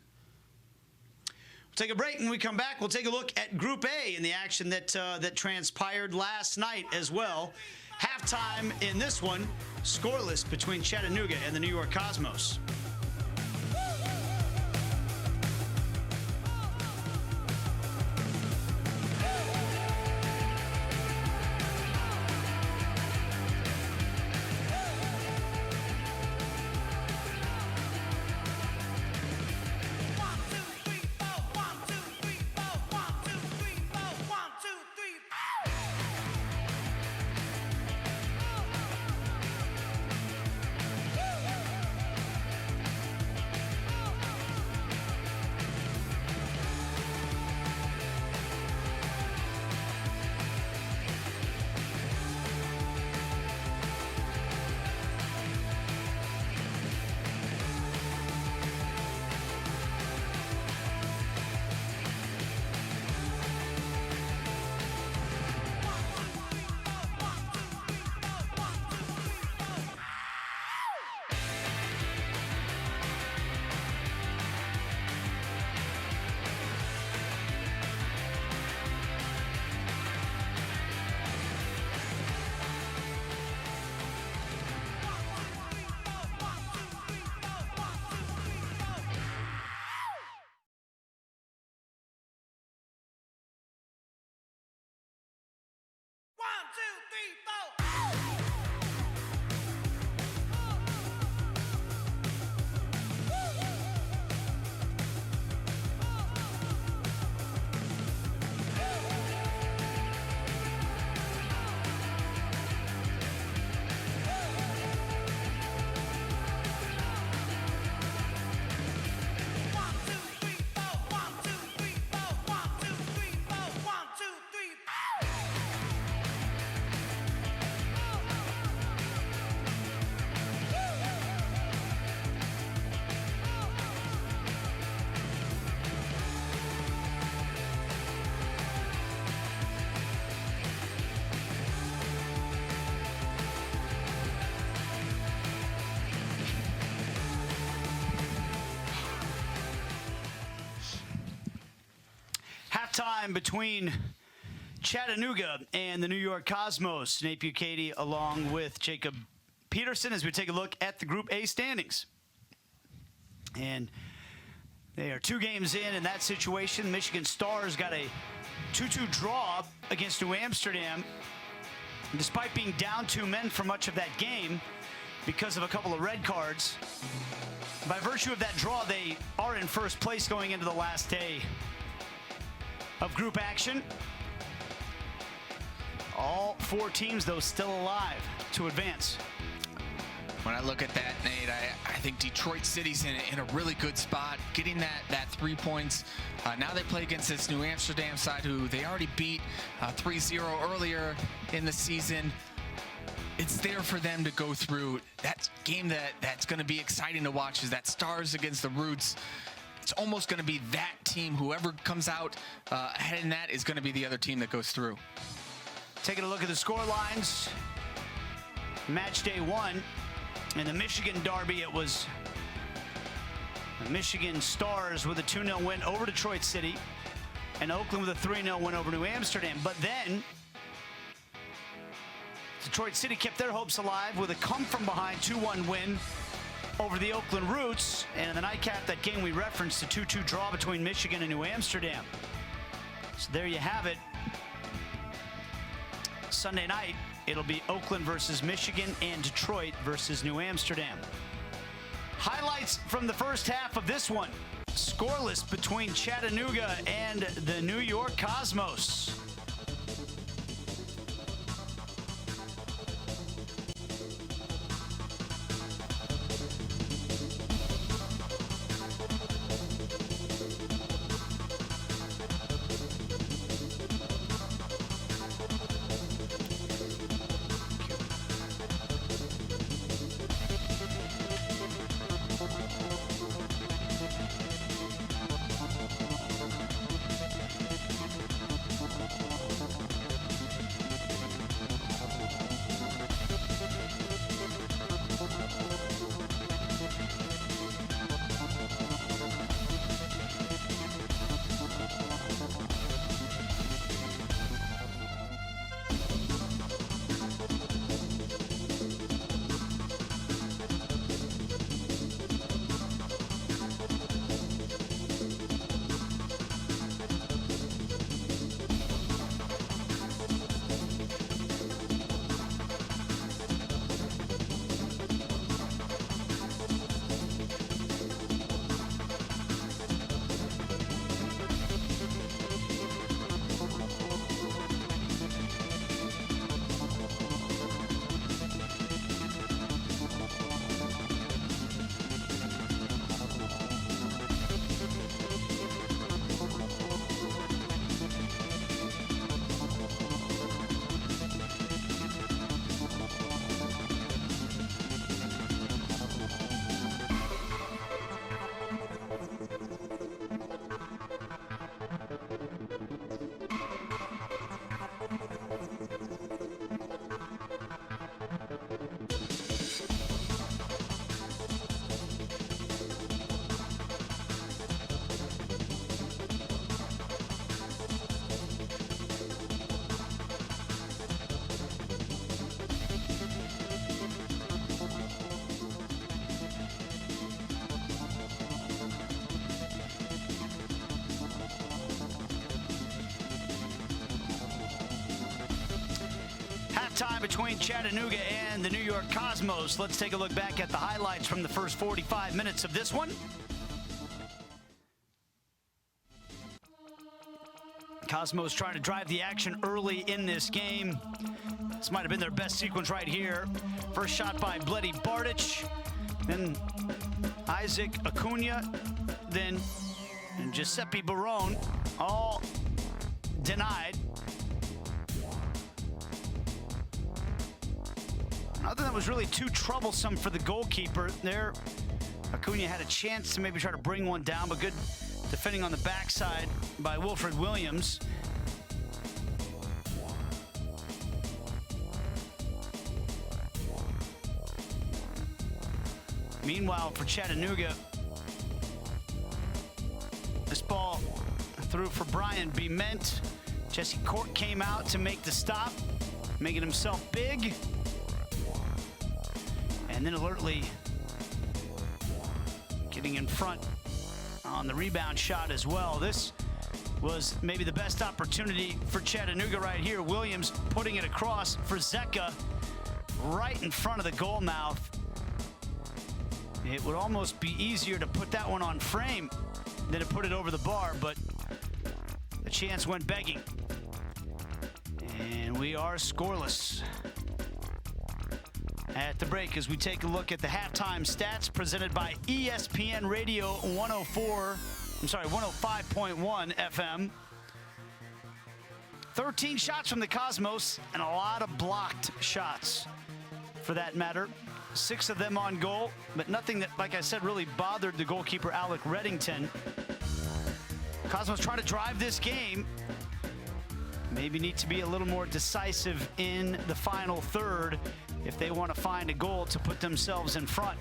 Take a break. When we come back, we'll take a look at Group A in the action that transpired last night as well. Halftime in this one, scoreless between Chattanooga and the New York Cosmos. Halftime between Chattanooga and the New York Cosmos. Nate Bucati along with Jacob Peterson as we take a look at the Group A standings. And they are 2 games in that situation. Michigan Stars got a 2-2 draw against New Amsterdam. And despite being down 2 men for much of that game because of a couple of red cards, by virtue of that draw, they are in first place going into the last day of group action. All 4 teams, though, still alive to advance. When I look at that, Nate, I think Detroit City's in a really good spot, getting that 3 points. Now they play against this New Amsterdam side who they already beat 3-0 earlier in the season. It's there for them to go through. That game that's going to be exciting to watch is that Stars against the Roots. It's almost going to be that team. Whoever comes out ahead in that is going to be the other team that goes through. Taking a look at the score lines. Match day 1. In the Michigan Derby, it was the Michigan Stars with a 2-0 win over Detroit City, and Oakland with a 3-0 win over New Amsterdam. But then Detroit City kept their hopes alive with a come-from-behind 2-1 win over the Oakland Roots, and in the nightcap, that game we referenced, the 2-2 draw between Michigan and New Amsterdam. So there you have it. Sunday night, it'll be Oakland versus Michigan and Detroit versus New Amsterdam. Highlights from the first half of this one. Scoreless between Chattanooga and the New York Cosmos. halftime between Chattanooga and the New York Cosmos. Let's take a look back at the highlights from the first 45 minutes of this one. Cosmos trying to drive the action early in this game. This might have been their best sequence right here. First shot by Bledy Bartic, then Isaac Acuna, then Giuseppe Barone, all denied. Nothing that was really too troublesome for the goalkeeper there. Acuna had a chance to maybe try to bring one down, but good defending on the backside by Wilfred Williams. Meanwhile, for Chattanooga, this ball through for Brian Bement. Jesse Court came out to make the stop, making himself big. And then alertly getting in front on the rebound shot as well. This was maybe the best opportunity for Chattanooga right here. Williams putting it across for Zeka right in front of the goal mouth. It would almost be easier to put that one on frame than to put it over the bar, but the chance went begging. And we are scoreless at the break as we take a look at the halftime stats presented by ESPN Radio 105.1 FM. 13 shots from the Cosmos and a lot of blocked shots for that matter. 6 of them on goal, but nothing that, like I said, really bothered the goalkeeper, Alec Reddington. Cosmos trying to drive this game. Maybe need to be a little more decisive in the final third if they want to find a goal to put themselves in front.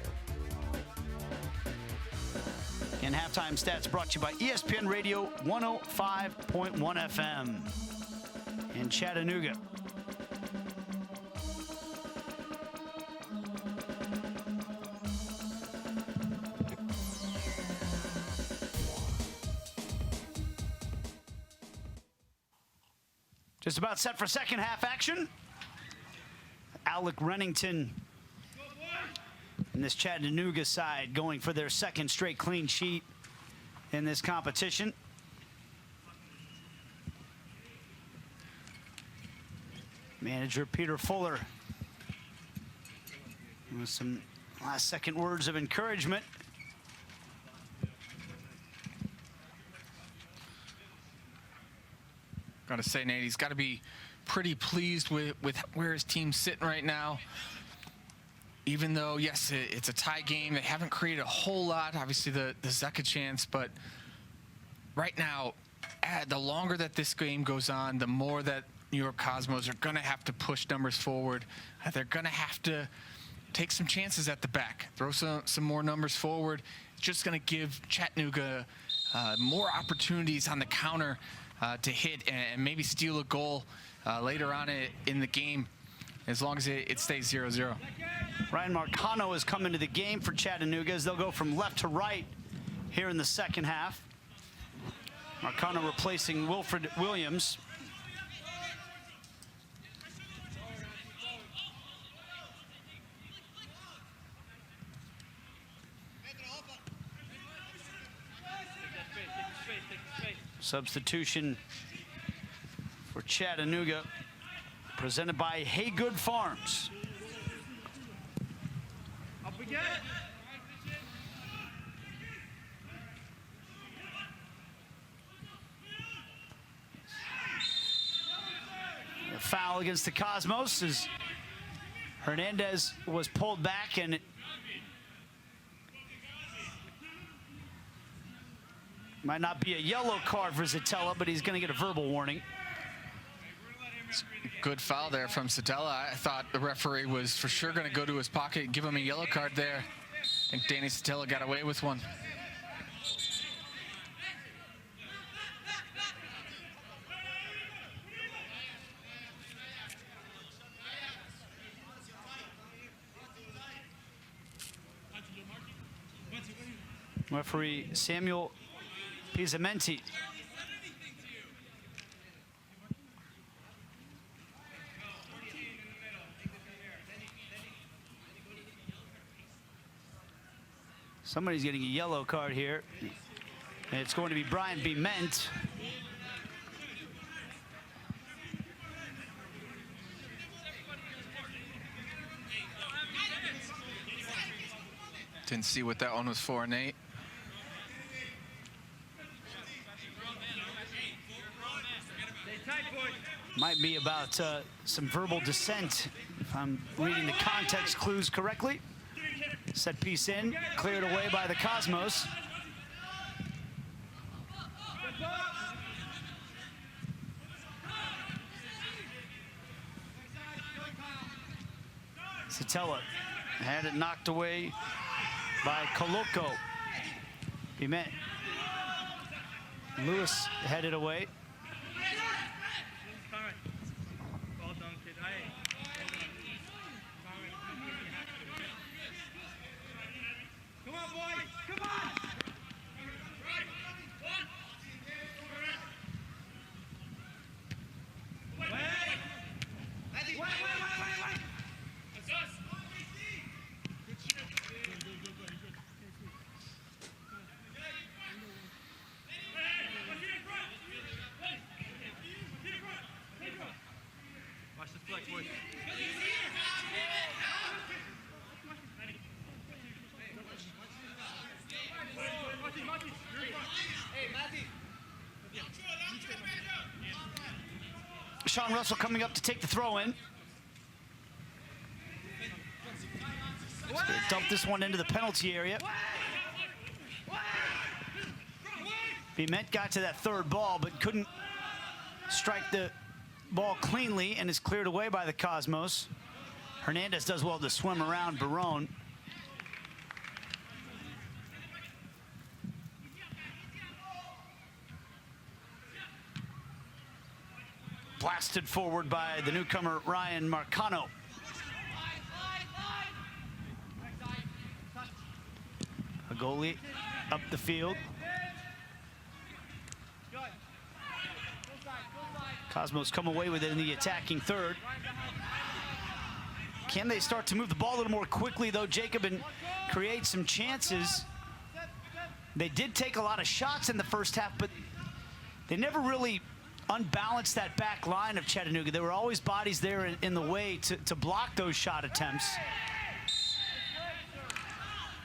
And halftime stats brought to you by ESPN Radio 105.1 FM in Chattanooga. Just about set for second half action. Alec Reddington and this Chattanooga side going for their second straight clean sheet in this competition. Manager Peter Fuller with some last second words of encouragement. Gotta say, Nate, he's got to be pretty pleased with where his team's sitting right now. Even though, yes, it's a tie game, they haven't created a whole lot. Obviously, the Zeka chance, but right now, the longer that this game goes on, the more that New York Cosmos are going to have to push numbers forward. They're going to have to take some chances at the back, throw some more numbers forward. It's just going to give Chattanooga more opportunities on the counter to hit and maybe steal a goal later on in the game, as long as it stays 0-0. Ryan Marcano has come into the game for Chattanooga as they'll go from left to right here in the second half. Marcano replacing Wilfred Williams. Substitution for Chattanooga, presented by Haygood Farms. Up we get. A foul against the Cosmos as Hernandez was pulled back, and it might not be a yellow card for Zatella, but he's going to get a verbal warning. Good foul there from Satella. I thought the referee was for sure going to go to his pocket and give him a yellow card there. I think Danny Satella got away with one. Referee Samuel Pizzamenti. Somebody's getting a yellow card here. And it's going to be Brian Bement. Didn't see what that one was for, Nate. Might be about some verbal dissent, if I'm reading the context clues correctly. Set piece in, cleared away by the Cosmos. Satella had it knocked away by Coloco. Bement. Lewis headed away. Well done, kid. Hey. Come on, boys. Come on. Wait. That's us. Watch the flex, boys. Sean Russell coming up to take the throw in. He's going to dump this one into the penalty area. Bement got to that third ball, but couldn't strike the ball cleanly and is cleared away by the Cosmos. Hernandez does well to swim around Barone. Blasted forward by the newcomer Ryan Marcano. A goalie up the field. Cosmos come away with it in the attacking third. Can they start to move the ball a little more quickly, though, Jacob, and create some chances? They did take a lot of shots in the first half, but they never really unbalanced that back line of Chattanooga. There were always bodies there in the way to block those shot attempts.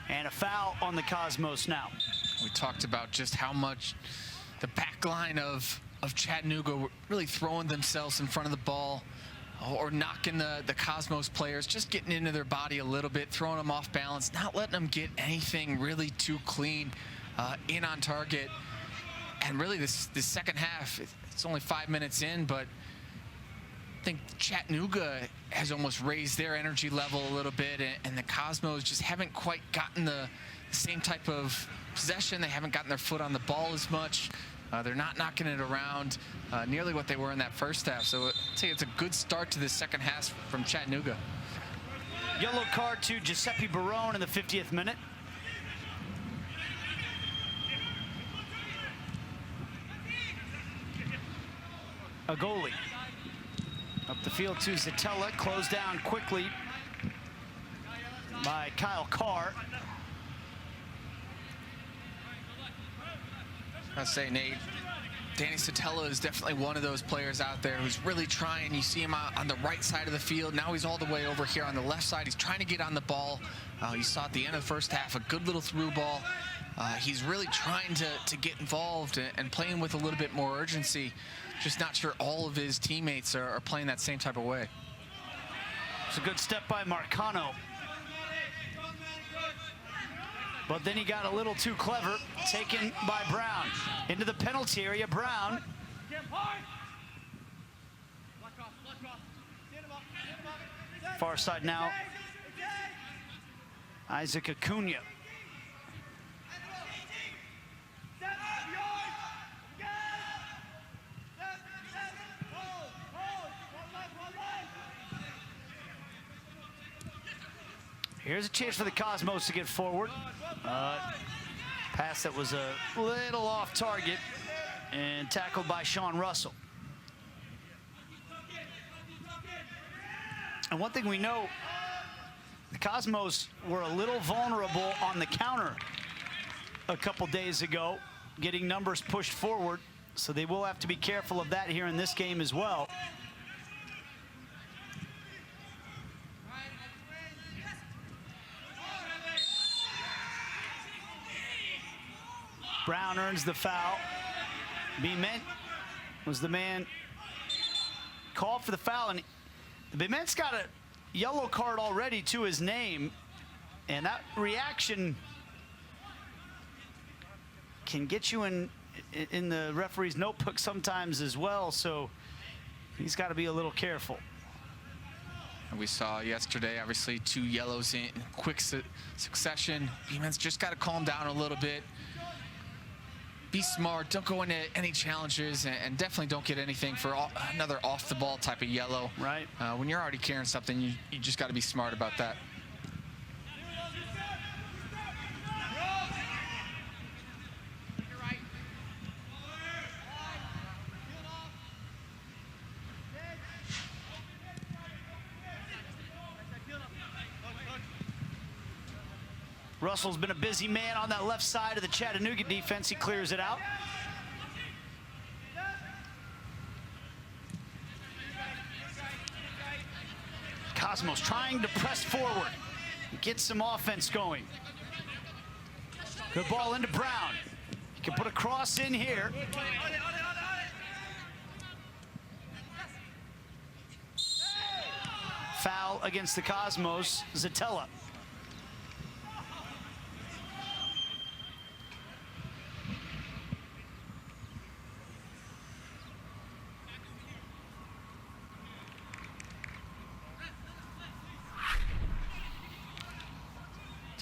And a foul on the Cosmos now. We talked about just how much the back line of Chattanooga were really throwing themselves in front of the ball or knocking the Cosmos players, just getting into their body a little bit, throwing them off balance, not letting them get anything really too clean in on target. And really this second half, it's only 5 minutes in, but I think Chattanooga has almost raised their energy level a little bit, and the Cosmos just haven't quite gotten the same type of possession. They haven't gotten their foot on the ball as much. They're not knocking it around nearly what they were in that first half. So I'd say it's a good start to the second half from Chattanooga. Yellow card to Giuseppe Barone in the 50th minute. A goalie. Up the field to Zatella, closed down quickly by Kyle Carr. I say, Nate, Danny Satella is definitely one of those players out there who's really trying. You see him on the right side of the field. Now he's all the way over here on the left side. He's trying to get on the ball. You saw at the end of the first half a good little through ball. He's really trying to get involved and playing with a little bit more urgency. Just not sure all of his teammates are playing that same type of way. It's a good step by Marcano. But then he got a little too clever, taken by Brown. Into the penalty area, Brown. Far side now, Isaac Acuna. Here's a chance for the Cosmos to get forward. Pass that was a little off target and tackled by Sean Russell. And one thing we know The Cosmos were a little vulnerable on the counter a couple days ago, getting numbers pushed forward, so they will have to be careful of that here in this game as well. Brown earns the foul. Bement was the man called for the foul, and Bement's got a yellow card already to his name, and that reaction can get you in the referee's notebook sometimes as well, so he's got to be a little careful. And we saw yesterday, obviously, 2 yellows in quick succession. Bement's just got to calm down a little bit. Be smart, don't go into any challenges, and definitely don't get anything for another off-the-ball type of yellow. Right. When you're already carrying something, you just got to be smart about that. Russell's been a busy man on that left side of the Chattanooga defense. He clears it out. Cosmos trying to press forward, get some offense going. Good ball into Brown. He can put a cross in here. Foul against the Cosmos, Zatella.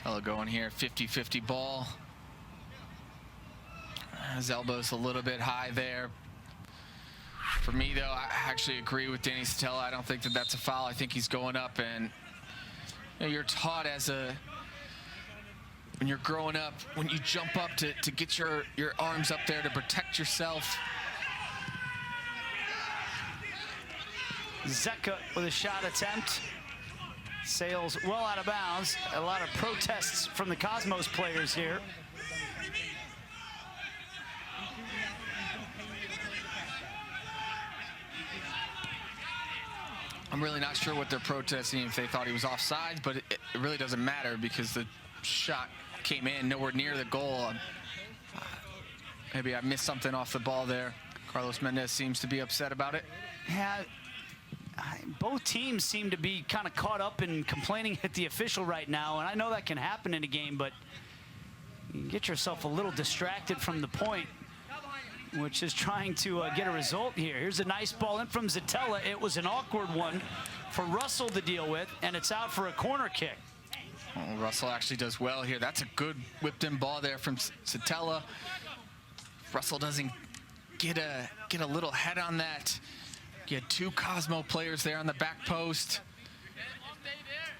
Zatella going here, 50-50 ball. His elbow's a little bit high there. For me, though, I actually agree with Danny Zatella. I don't think that that's a foul. I think he's going up, and you know, you're taught when you're growing up, when you jump up to get your arms up there to protect yourself. Zeka with a shot attempt. Sails well out of bounds. A lot of protests from the Cosmos players here. I'm really not sure what they're protesting, if they thought he was offside, but it really doesn't matter because the shot came in nowhere near the goal. Maybe I missed something off the ball there. Carlos Mendez seems to be upset about it. Yeah, both teams seem to be kind of caught up in complaining at the official right now, and I know that can happen in a game, but you get yourself a little distracted from the point, which is trying to get a result here. Here's a nice ball in from Zatella. It was an awkward one for Russell to deal with, and it's out for a corner kick. Well, Russell actually does well here. That's a good whipped-in ball there from Zatella. Russell doesn't get a little head on that. You had 2 Cosmo players there on the back post.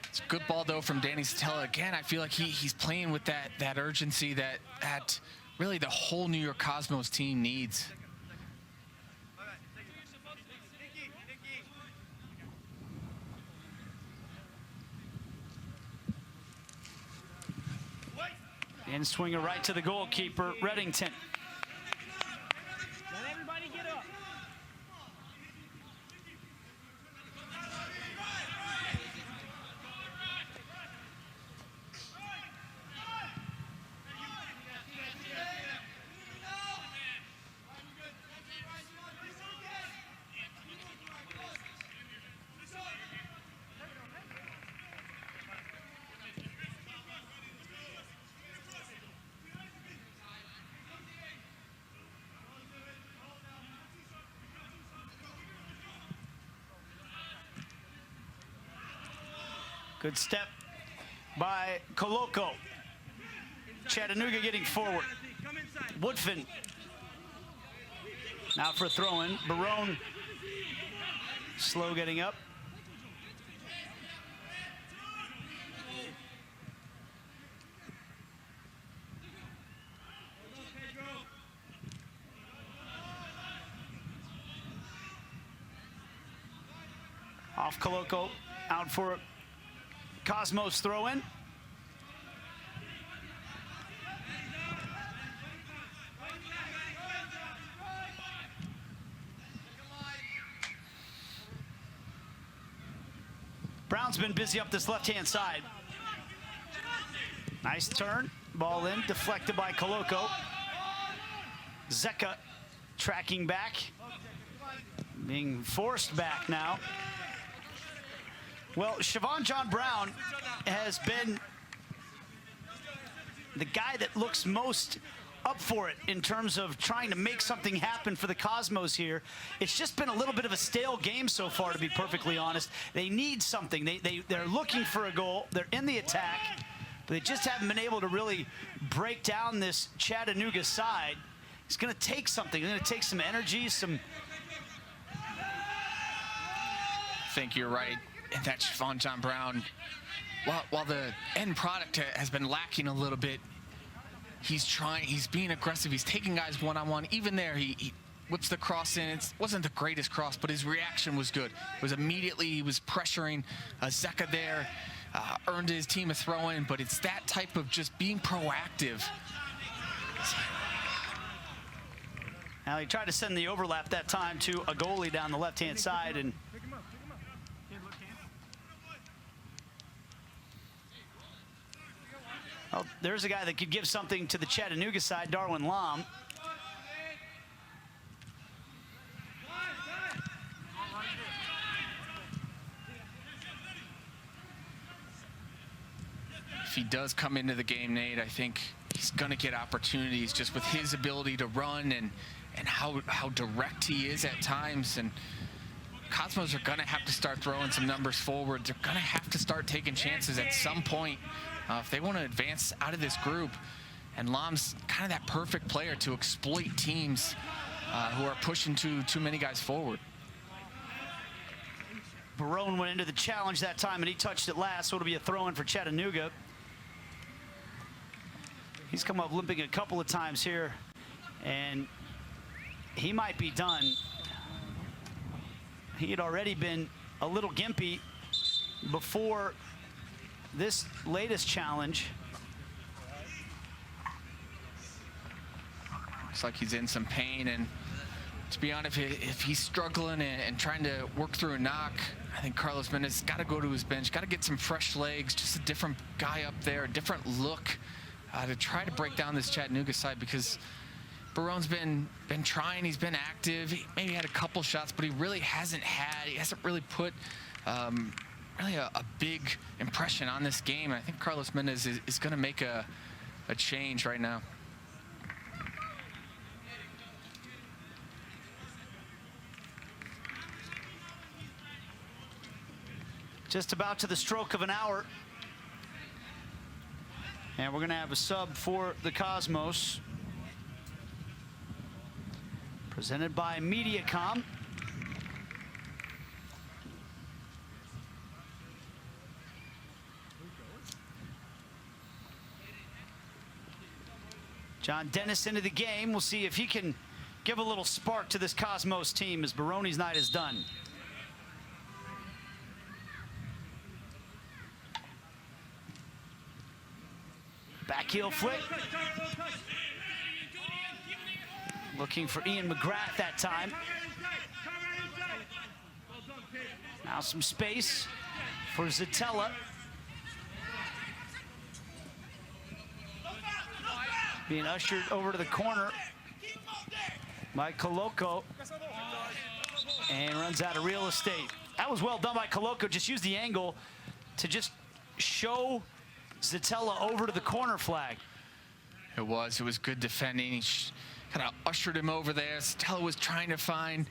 It's a good ball, though, from Danny Zatella. Again, I feel like he's playing with that urgency that really the whole New York Cosmos team needs. In swinger right to the goalkeeper, Reddington. Let everybody get up. Good step by Coloco. Chattanooga getting forward. Woodfin. Now for a throw-in. Barone slow getting up. Off Coloco, out for Cosmos throw in. Brown's been busy up this left-hand side. Nice turn, ball in, deflected by Koloko. Zeka tracking back, being forced back now. Well, Siobhan John Brown has been the guy that looks most up for it in terms of trying to make something happen for the Cosmos here. It's just been a little bit of a stale game so far, to be perfectly honest. They need something. They're looking for a goal. They're in the attack, but they just haven't been able to really break down this Chattanooga side. It's going to take something. It's going to take some energy, some... I think you're right. And that Siobhan John Brown, while the end product has been lacking a little bit, he's being aggressive. He's taking guys one-on-one. Even there, he whips the cross in. It wasn't the greatest cross, but his reaction was good. It was immediately, he was pressuring Zeka there, earned his team a throw-in, but it's that type of just being proactive. Now he tried to send the overlap that time to a goalie down the left-hand side, and well, there's a guy that could give something to the Chattanooga side, Darwin Lom. If he does come into the game, Nate, I think he's going to get opportunities just with his ability to run and how direct he is at times. And Cosmos are going to have to start throwing some numbers forward. They're going to have to start taking chances at some point if they want to advance out of this group. And Lom's kind of that perfect player to exploit teams who are pushing too many guys forward. Barone went into the challenge that time, and he touched it last, so it'll be a throw-in for Chattanooga. He's come up limping a couple of times here, and he might be done. He had already been a little gimpy before this latest challenge. Looks like he's in some pain, and to be honest, if he's struggling and trying to work through a knock, I think Carlos Mendez has got to go to his bench, got to get some fresh legs, just a different guy up there, a different look to try to break down this Chattanooga side, because Barone's been trying, he's been active, he maybe had a couple shots, but he hasn't really put really a big impression on this game. And I think Carlos Mendez is going to make a change right now. Just about to the stroke of an hour. And we're going to have a sub for the Cosmos. Presented by Mediacom. John Dennis into the game. We'll see if he can give a little spark to this Cosmos team as Barone's night is done. Back heel flick. Looking for Ian McGrath that time. Now some space for Zatella. Being ushered over to the corner by Koloko. And runs out of real estate. That was well done by Koloko. Just used the angle to just show Zatella over to the corner flag. It was good defending. He kind of ushered him over there. Zatella was trying to find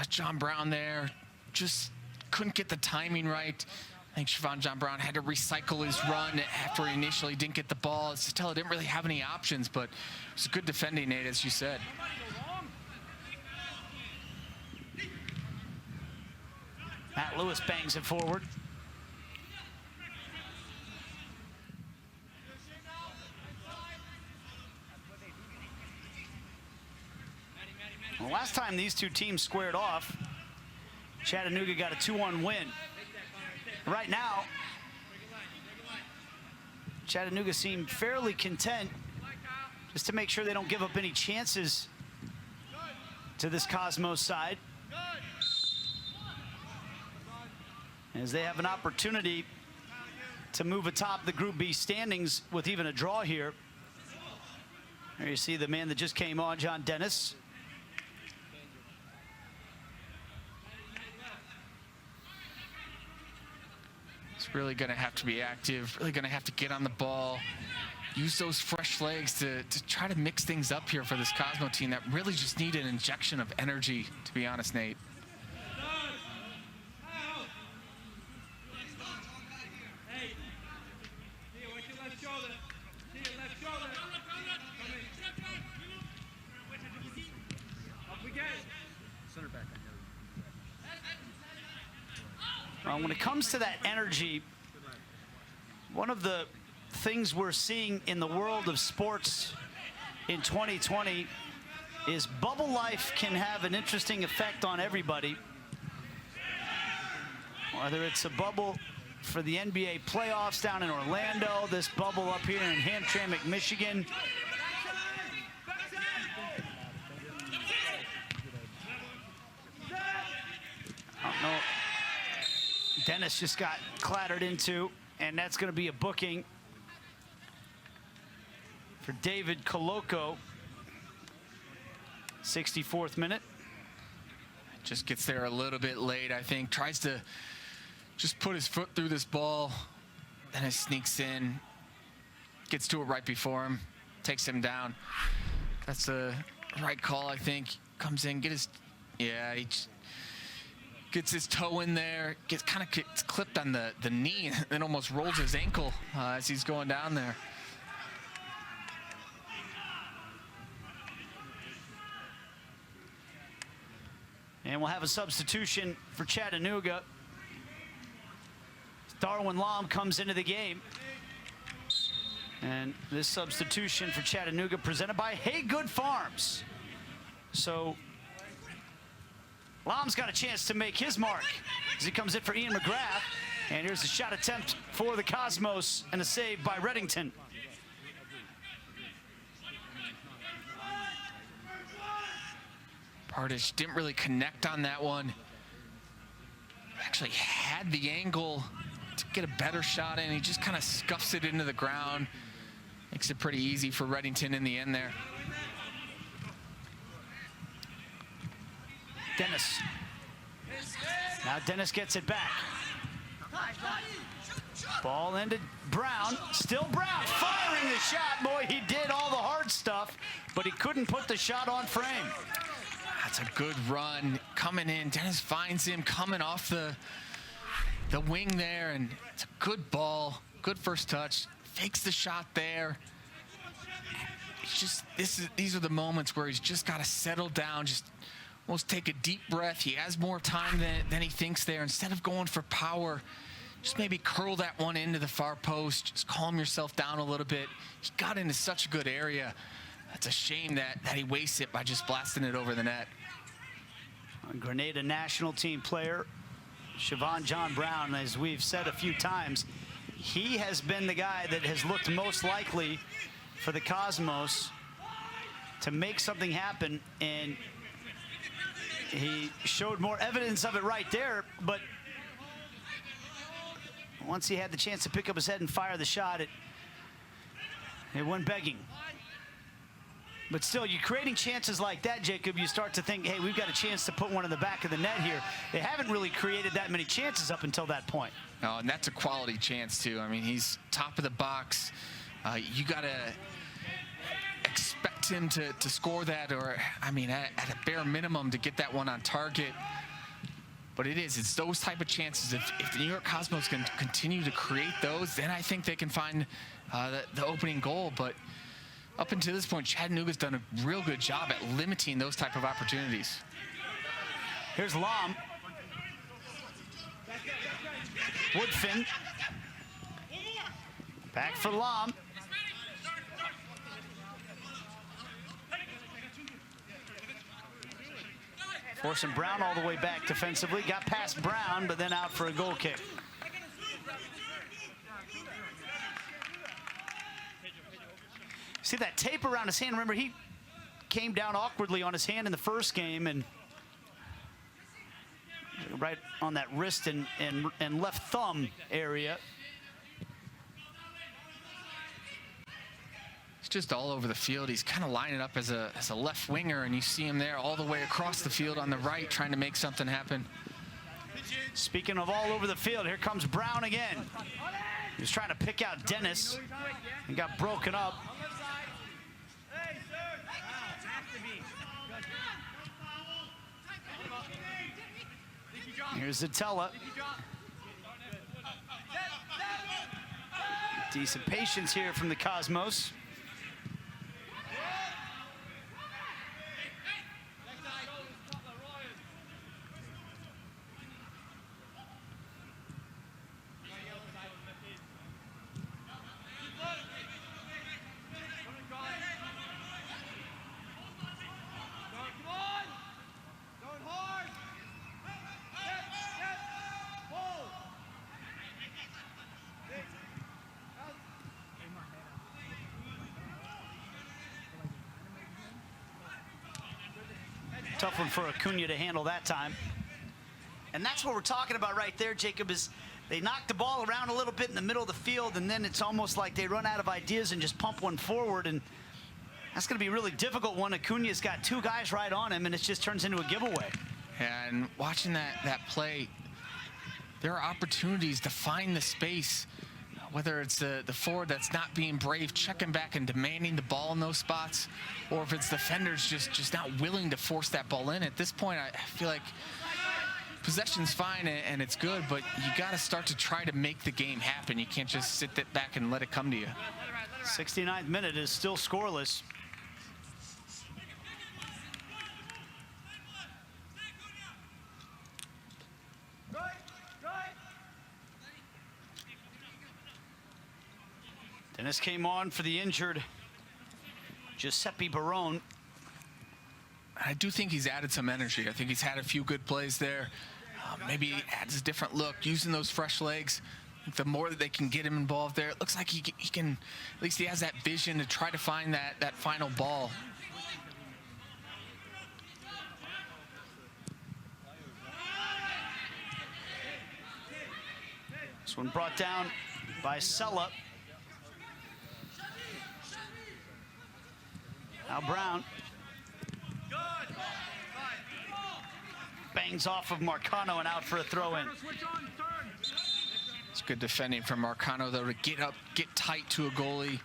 John Brown there. Just couldn't get the timing right. I think Siobhan John Brown had to recycle his run after he initially didn't get the ball. Zatella didn't really have any options, but it was good defending, Nate, as you said. Matt Lewis bangs it forward. Well, last time these two teams squared off, Chattanooga got a 2-1 win. Right now, Chattanooga seemed fairly content just to make sure they don't give up any chances to this Cosmos side, as they have an opportunity to move atop the Group B standings with even a draw here. There you see the man that just came on, John Dennis. It's really going to have to be active, really going to have to get on the ball, use those fresh legs to try to mix things up here for this Cosmo team that really just need an injection of energy, to be honest, Nate. When it comes to that energy, one of the things we're seeing in the world of sports in 2020 is bubble life can have an interesting effect on everybody. Whether it's a bubble for the NBA playoffs down in Orlando, this bubble up here in Hamtramck, Michigan. I don't know. Dennis just got clattered into, and that's going to be a booking for David Coloco. 64th minute. Just gets there a little bit late, I think. Tries to just put his foot through this ball. Then it sneaks in. Gets to it right before him. Takes him down. That's the right call, I think. Comes in, he just gets his toe in there, gets kind of clipped on the knee, and then almost rolls his ankle as he's going down there. And we'll have a substitution for Chattanooga. Darwin Lom comes into the game. And this substitution for Chattanooga presented by Hey Good Farms. So Lom's got a chance to make his mark as he comes in for Ian McGrath. And here's a shot attempt for the Cosmos and a save by Reddington. Pardish didn't really connect on that one. Actually had the angle to get a better shot in. He just kind of scuffs it into the ground. Makes it pretty easy for Reddington in the end there. Dennis. Now Dennis gets it back. Ball ended Brown. Still Brown firing the shot. Boy, he did all the hard stuff, but he couldn't put the shot on frame. That's a good run coming in. Dennis finds him coming off the wing there, and it's a good ball, good first touch. Fakes the shot there. It's just these are the moments where he's just got to settle down, just almost take a deep breath. He has more time than he thinks there. Instead of going for power, just maybe curl that one into the far post. Just calm yourself down a little bit. He got into such a good area. That's a shame that he wastes it by just blasting it over the net. A Grenada national team player, Siobhan John Brown, as we've said a few times, he has been the guy that has looked most likely for the Cosmos to make something happen, and he showed more evidence of it right there, but once he had the chance to pick up his head and fire the shot, it went begging. But still, you're creating chances like that, Jacob, you start to think, hey, we've got a chance to put one in the back of the net here. They haven't really created that many chances up until that point. No, and that's a quality chance, too. I mean, he's top of the box. You got to expect him to score that, or, I mean, at a bare minimum to get that one on target. But it's those type of chances. If the New York Cosmos can continue to create those, then I think they can find the opening goal. But up until this point, Chattanooga's done a real good job at limiting those type of opportunities. Here's Lom. Woodfin. Back for Lom. Forcing Brown all the way back defensively. Got past Brown, but then out for a goal kick. See that tape around his hand? Remember, he came down awkwardly on his hand in the first game, and right on that wrist and left thumb area. He's just all over the field. He's kind of lining up as a left winger, and you see him there all the way across the field on the right trying to make something happen. Speaking of all over the field, here comes Brown again. He was trying to pick out Dennis and got broken up. Here's Zatella. Decent patience here from the Cosmos. Tough one for Acuna to handle that time. And that's what we're talking about right there, Jacob, is they knock the ball around a little bit in the middle of the field, and then it's almost like they run out of ideas and just pump one forward, and that's going to be really difficult when Acuna's got two guys right on him, and it just turns into a giveaway. And watching that play, there are opportunities to find the space, whether it's the forward that's not being brave, checking back and demanding the ball in those spots, or if it's defenders just not willing to force that ball in. At this point, I feel like possession's fine and it's good, but you got to start to try to make the game happen. You can't just sit back and let it come to you. 69th minute is still scoreless. Dennis came on for the injured Giuseppe Barone. I do think he's added some energy. I think he's had a few good plays there. Maybe he adds a different look, using those fresh legs. The more that they can get him involved there, it looks like he can, at least he has that vision to try to find that final ball. This one brought down by Sella. Now Brown bangs off of Marcano and out for a throw-in. It's good defending from Marcano, though, to get up, get tight to a goalie.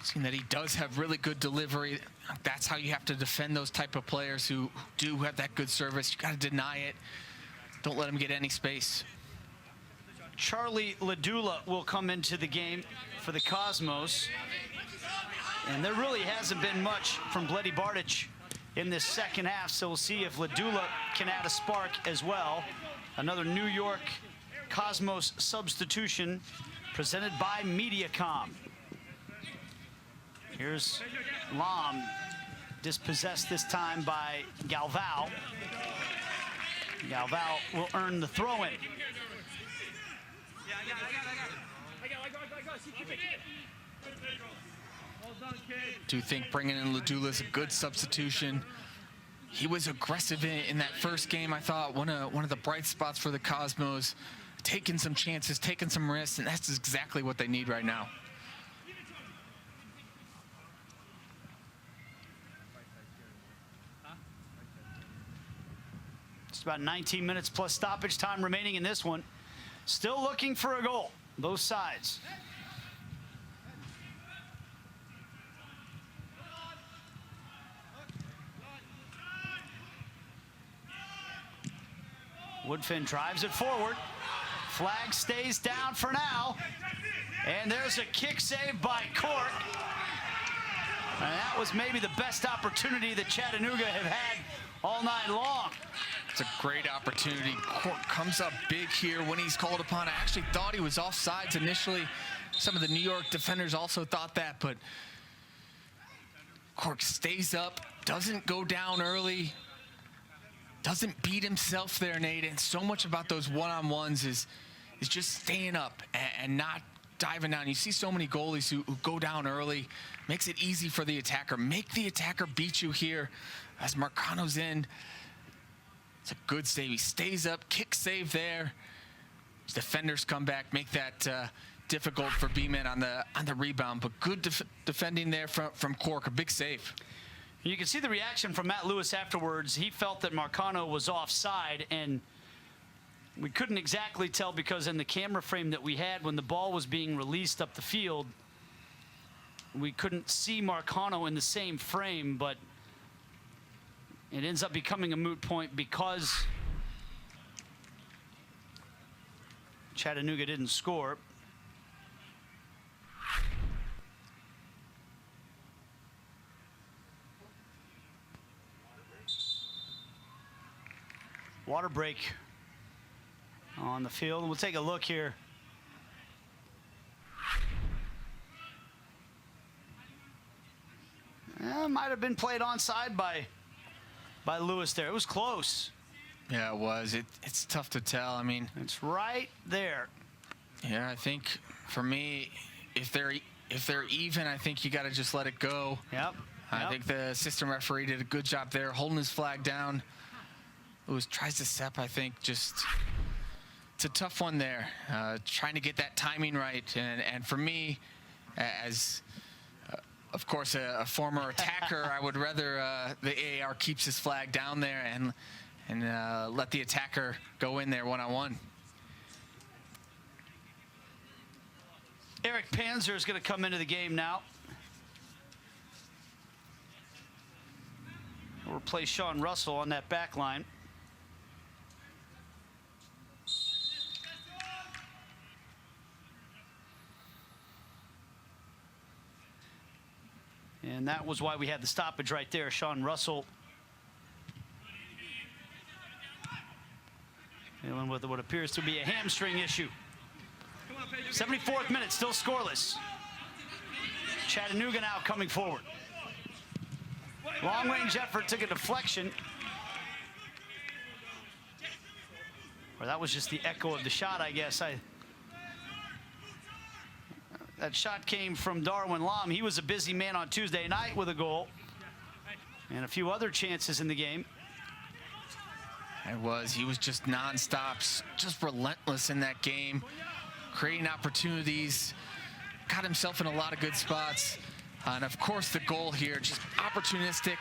Seeing that he does have really good delivery. That's how you have to defend those type of players who do have that good service. You got to deny it. Don't let him get any space. Charlie Ladula will come into the game for the Cosmos. And there really hasn't been much from Bledi Bartic in this second half, so we'll see if Ladula can add a spark as well. Another New York Cosmos substitution presented by Mediacom. Here's Lam, dispossessed this time by Galvao. Galvao will earn the throw-in. Do think bringing in Ladula is a good substitution. He was aggressive in that first game. I thought one of the bright spots for the Cosmos, taking some chances, taking some risks, and that's exactly what they need right now. Just about 19 minutes plus stoppage time remaining in this one. Still looking for a goal, both sides. Woodfin drives it forward. Flag stays down for now. And there's a kick save by Cork. And that was maybe the best opportunity that Chattanooga have had all night long. It's a great opportunity. Cork comes up big here when he's called upon. I actually thought he was offsides initially. Some of the New York defenders also thought that, but Cork stays up, doesn't go down early, doesn't beat himself there, Nate. And so much about those one-on-ones is just staying up and not diving down. You see so many goalies who go down early. Makes it easy for the attacker. Make the attacker beat you here as Marcano's in. It's a good save. He stays up, kick save there. Defenders come back, make that difficult for Beeman on the rebound, but good defending there from Cork. A big save. You can see the reaction from Matt Lewis afterwards. He felt that Marcano was offside, and we couldn't exactly tell because in the camera frame that we had when the ball was being released up the field, we couldn't see Marcano in the same frame, but it ends up becoming a moot point because Chattanooga didn't score. Water break on the field. We'll take a look here. Might have been played onside by Lewis there. It was close. Yeah, it was. It's tough to tell. I mean, it's right there. Yeah, I think for me, if they're even, I think you got to just let it go. Yep. I think the assistant referee did a good job there, holding his flag down. Lewis tries to step, I think, just it's a tough one there. Trying to get that timing right. And for me, as of course a former attacker, I would rather the AAR keeps his flag down there and let the attacker go in there one-on-one. Eric Panzer is going to come into the game now. We'll replace Sean Russell on that back line. And that was why we had the stoppage right there. Sean Russell dealing with what appears to be a hamstring issue. 74th minute, still scoreless. Chattanooga now coming forward. Long-range effort, took a deflection. Or that was just the echo of the shot, I guess. That shot came from Darwin Lom. He was a busy man on Tuesday night with a goal and a few other chances in the game. It was. He was just nonstop, just relentless in that game, creating opportunities, got himself in a lot of good spots. And of course the goal here, just opportunistic,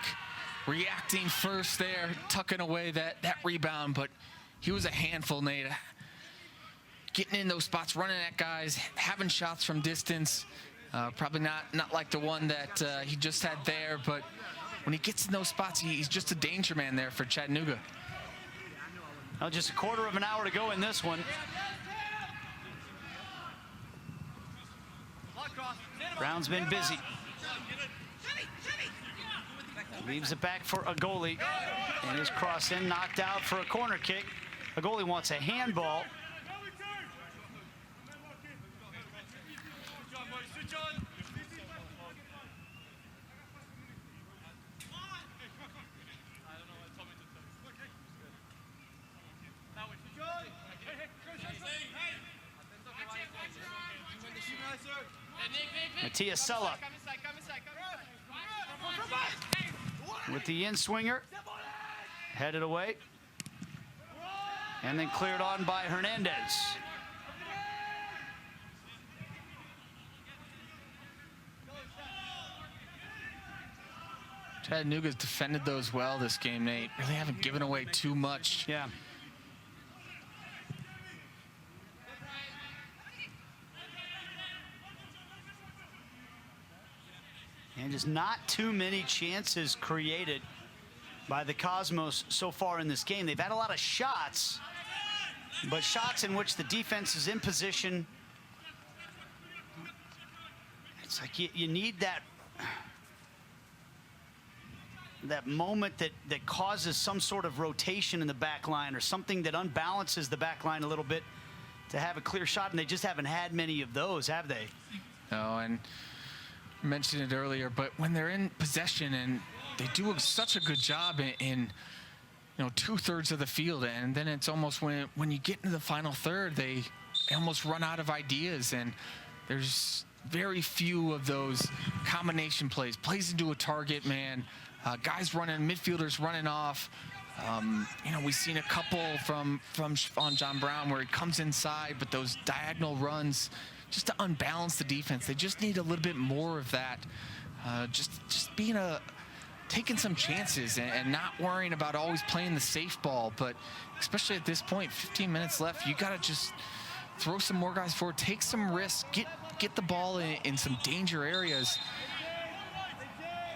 reacting first there, tucking away that rebound, but he was a handful, Nate. Getting in those spots, running at guys, having shots from distance. Probably not like the one that he just had there, but when he gets in those spots, he's just a danger man there for Chattanooga. Well, just a quarter of an hour to go in this one. Brown's been busy. Leaves it back for a goalie. And his cross in, knocked out for a corner kick. A goalie wants a handball. Mattia Sella with the in-swinger, headed away, and then cleared on by Hernandez. Chattanooga's defended those well this game, Nate. Really haven't given away too much. Yeah. And just not too many chances created by the Cosmos so far in this game. They've had a lot of shots, but shots in which the defense is in position. It's like you need that moment that causes some sort of rotation in the back line or something that unbalances the back line a little bit to have a clear shot, and they just haven't had many of those, have they? No, and mentioned it earlier, but when they're in possession and they do such a good job in 2/3 of the field, and then it's almost when you get into the final third, they almost run out of ideas, and there's very few of those combination plays into a target man, guys running, midfielders running off. You know, we've seen a couple from on John Brown where he comes inside, but those diagonal runs just to unbalance the defense. They just need a little bit more of that. Just being taking some chances and not worrying about always playing the safe ball. But especially at this point, 15 minutes left, you got to just throw some more guys forward, take some risks, get the ball in some danger areas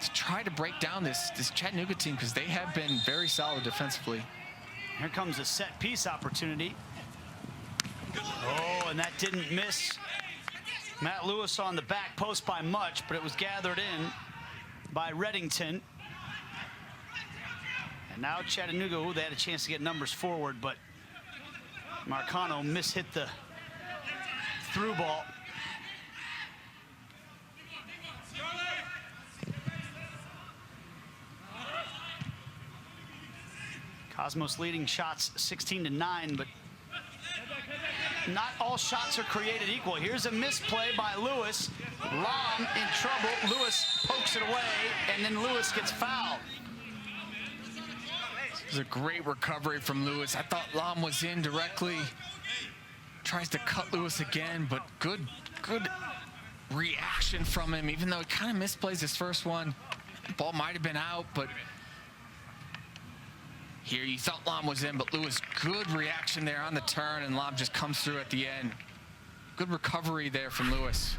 to try to break down this Chattanooga team, because they have been very solid defensively. Here comes a set piece opportunity. Oh, and that didn't miss Matt Lewis on the back post by much, but it was gathered in by Reddington. And now Chattanooga, ooh, they had a chance to get numbers forward, but Marcano mishit the through ball. Cosmos leading shots 16-9, but not all shots are created equal. Here's a misplay by Lewis. Lom in trouble. Lewis pokes it away, and then Lewis gets fouled. It was a great recovery from Lewis. I thought Lom was in directly. Tries to cut Lewis again, but good reaction from him, even though he kind of misplays his first one. The ball might have been out, but here you thought Lom was in, but Lewis, good reaction there on the turn, and Lom just comes through at the end. Good recovery there from Lewis.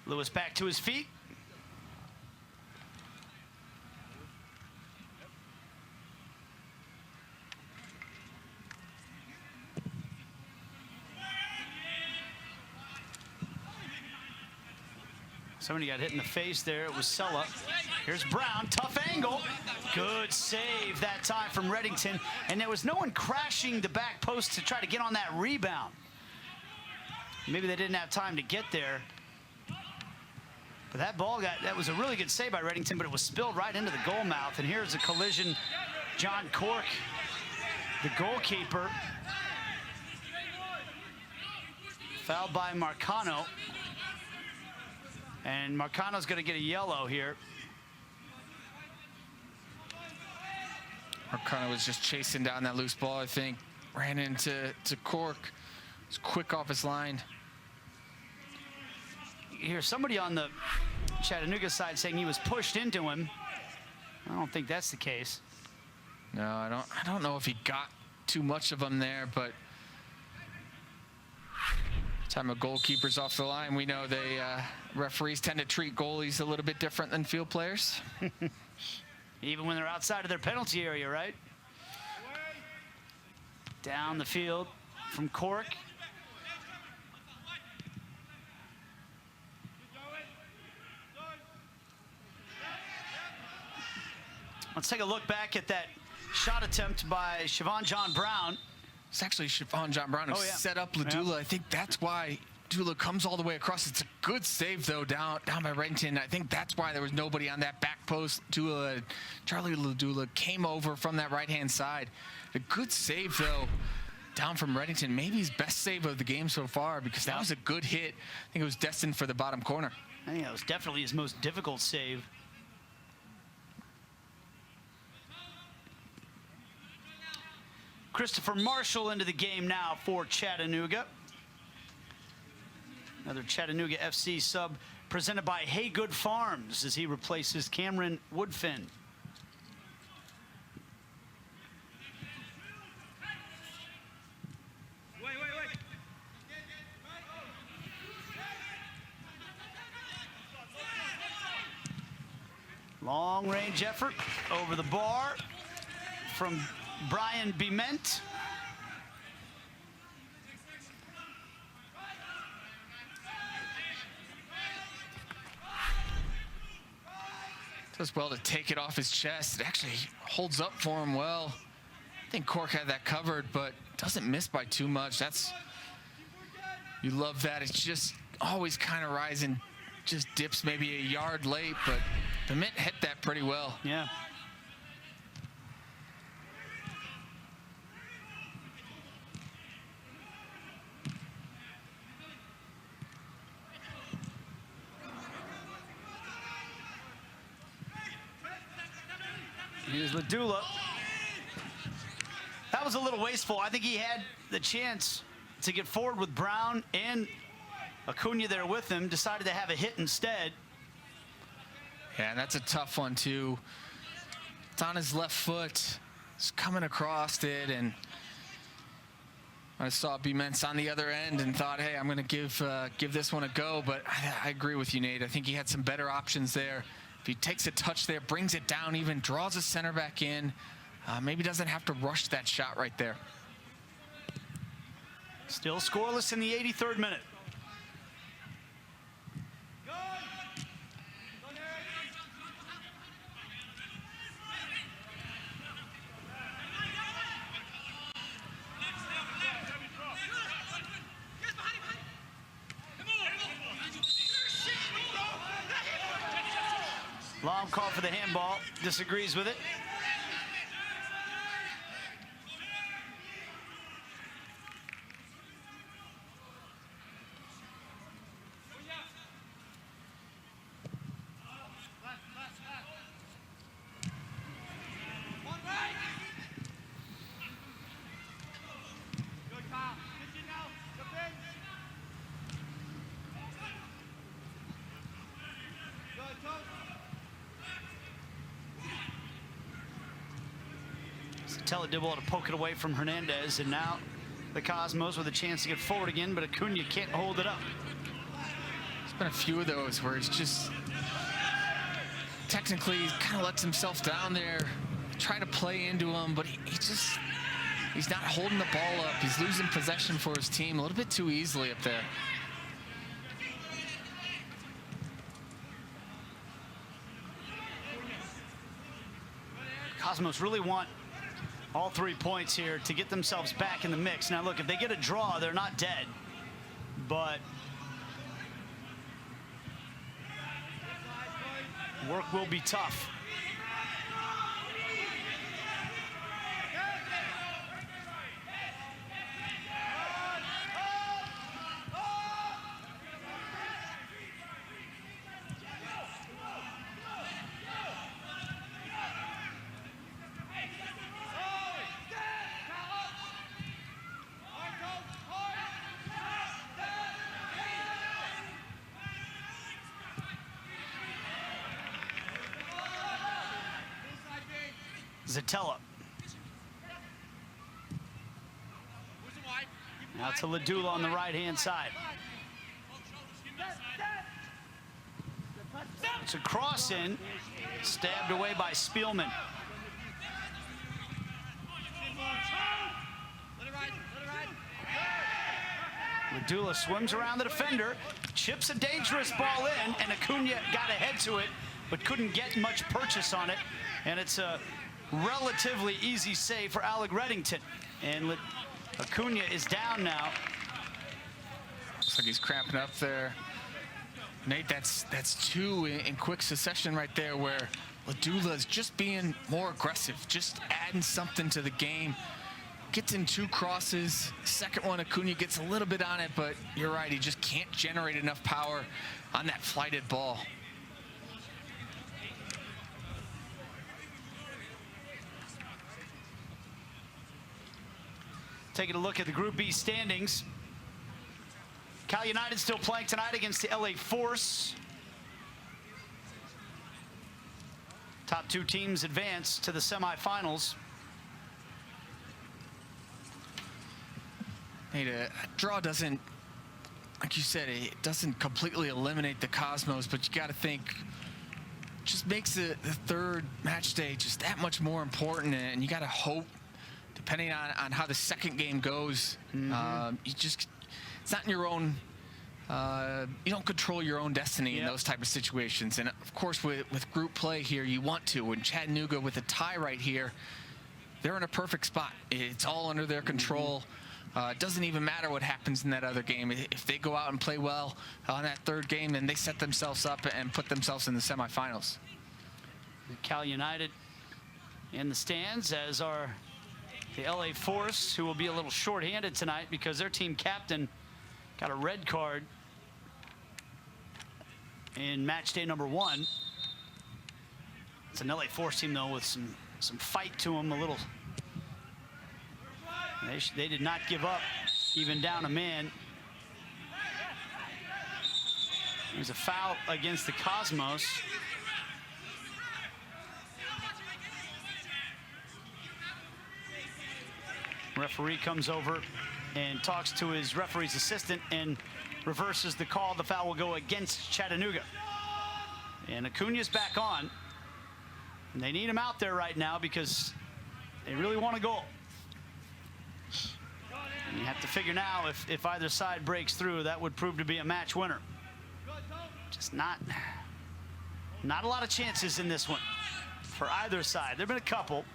Lewis back to his feet. Somebody got hit in the face there. It was Sella. Here's Brown. Tough angle. Good save that time from Reddington. And there was no one crashing the back post to try to get on that rebound. Maybe they didn't have time to get there. But that ball that was a really good save by Reddington, but it was spilled right into the goal mouth. And here's a collision. John Cork, the goalkeeper, fouled by Marcano. And Marcano's going to get a yellow here. Marcano was just chasing down that loose ball, I think. Ran into Cork. Was quick off his line. You hear somebody on the Chattanooga side saying he was pushed into him. I don't think that's the case. No, I don't know if he got too much of him there, but time a goalkeeper's off the line, we know they referees tend to treat goalies a little bit different than field players. Even when they're outside of their penalty area, right? Down the field from Cork. Let's take a look back at that shot attempt by Siobhan John Brown. It's actually Siobhan John Brown who set up Ladula. Yeah. I think that's why Dula comes all the way across. It's a good save, though, down by Reddington. I think that's why there was nobody on that back post. Charlie Ladula came over from that right-hand side. A good save, though, down from Reddington. Maybe his best save of the game so far, because that was a good hit. I think it was destined for the bottom corner. I think that was definitely his most difficult save. Christopher Marshall into the game now for Chattanooga. Another Chattanooga FC sub presented by Haygood Farms as he replaces Cameron Woodfin. Long range effort over the bar from Brian Bement. Does well to take it off his chest. It actually holds up for him well. I think Cork had that covered, but doesn't miss by too much. You love that. It's just always kind of rising, just dips maybe a yard late, but Bement hit that pretty well. Yeah. Here's Ladula. That was a little wasteful. I think he had the chance to get forward with Brown and Acuna there with him. Decided to have a hit instead. Yeah, and that's a tough one, too. It's on his left foot. It's coming across it, and I saw Bimentz on the other end and thought, hey, I'm going to give this one a go. But I agree with you, Nate. I think he had some better options there. If he takes a touch there, brings it down even, draws his center back in, maybe doesn't have to rush that shot right there. Still scoreless in the 83rd minute. Long call for the handball. Disagrees with it. Teledibble to poke it away from Hernandez, and now the Cosmos with a chance to get forward again, but Acuna can't hold it up. There's been a few of those where he's just technically kind of lets himself down there, try to play into him, but he's not holding the ball up. He's losing possession for his team a little bit too easily up there. Cosmos really want all 3 points here to get themselves back in the mix. Now look, if they get a draw, they're not dead, but work will be tough. Zatella. Now to Ladula on the right-hand side. It's a cross in, stabbed away by Spielman. Ladula swims around the defender, chips a dangerous ball in, and Acuna got ahead to it, but couldn't get much purchase on it. And it's a relatively easy save for Alec Reddington. And Acuna is down now. Looks like he's cramping up there. Nate, that's two in quick succession right there, where Ladula is just being more aggressive, just adding something to the game. Gets in 2 crosses. Second one, Acuna gets a little bit on it, but you're right, he just can't generate enough power on that flighted ball. Taking a look at the Group B standings. Cal United still playing tonight against the LA Force. Top 2 teams advance to the semifinals. Hey, a draw doesn't, like you said, it doesn't completely eliminate the Cosmos, but you got to think, just makes the third match day just that much more important, and you got to hope, depending on how the second game goes, it's not in your own, you don't control your own destiny in those type of situations. And of course, with group play here, you want to. And Chattanooga with a tie right here, they're in a perfect spot. It's all under their control. It doesn't even matter what happens in that other game. If they go out and play well on that third game, then they set themselves up and put themselves in the semifinals. Cal United in the stands, as are the LA Force, who will be a little short-handed tonight because their team captain got a red card in match day number 1. It's an LA Force team, though, with some some fight to them, a little. They did not give up, even down a man. There's a foul against the Cosmos. Referee comes over and talks to his referee's assistant and reverses the call. The foul will go against Chattanooga. And Acuna's back on. And they need him out there right now because they really want a goal. And you have to figure now if either side breaks through, that would prove to be a match winner. Just not a lot of chances in this one for either side. There have been a couple.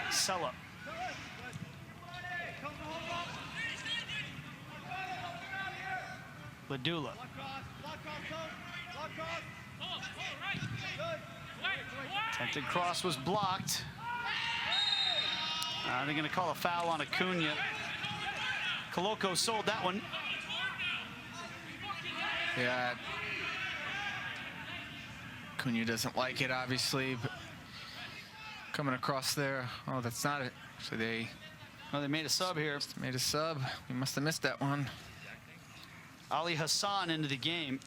Sella. Ladula. Attempted cross was blocked. They're going to call a foul on Acuna. Coloco sold that one. Yeah. Acuna doesn't like it, obviously, but coming across there. Oh, that's not it. So they made a sub here. Made a sub. We must have missed that one. Ali Hassan into the game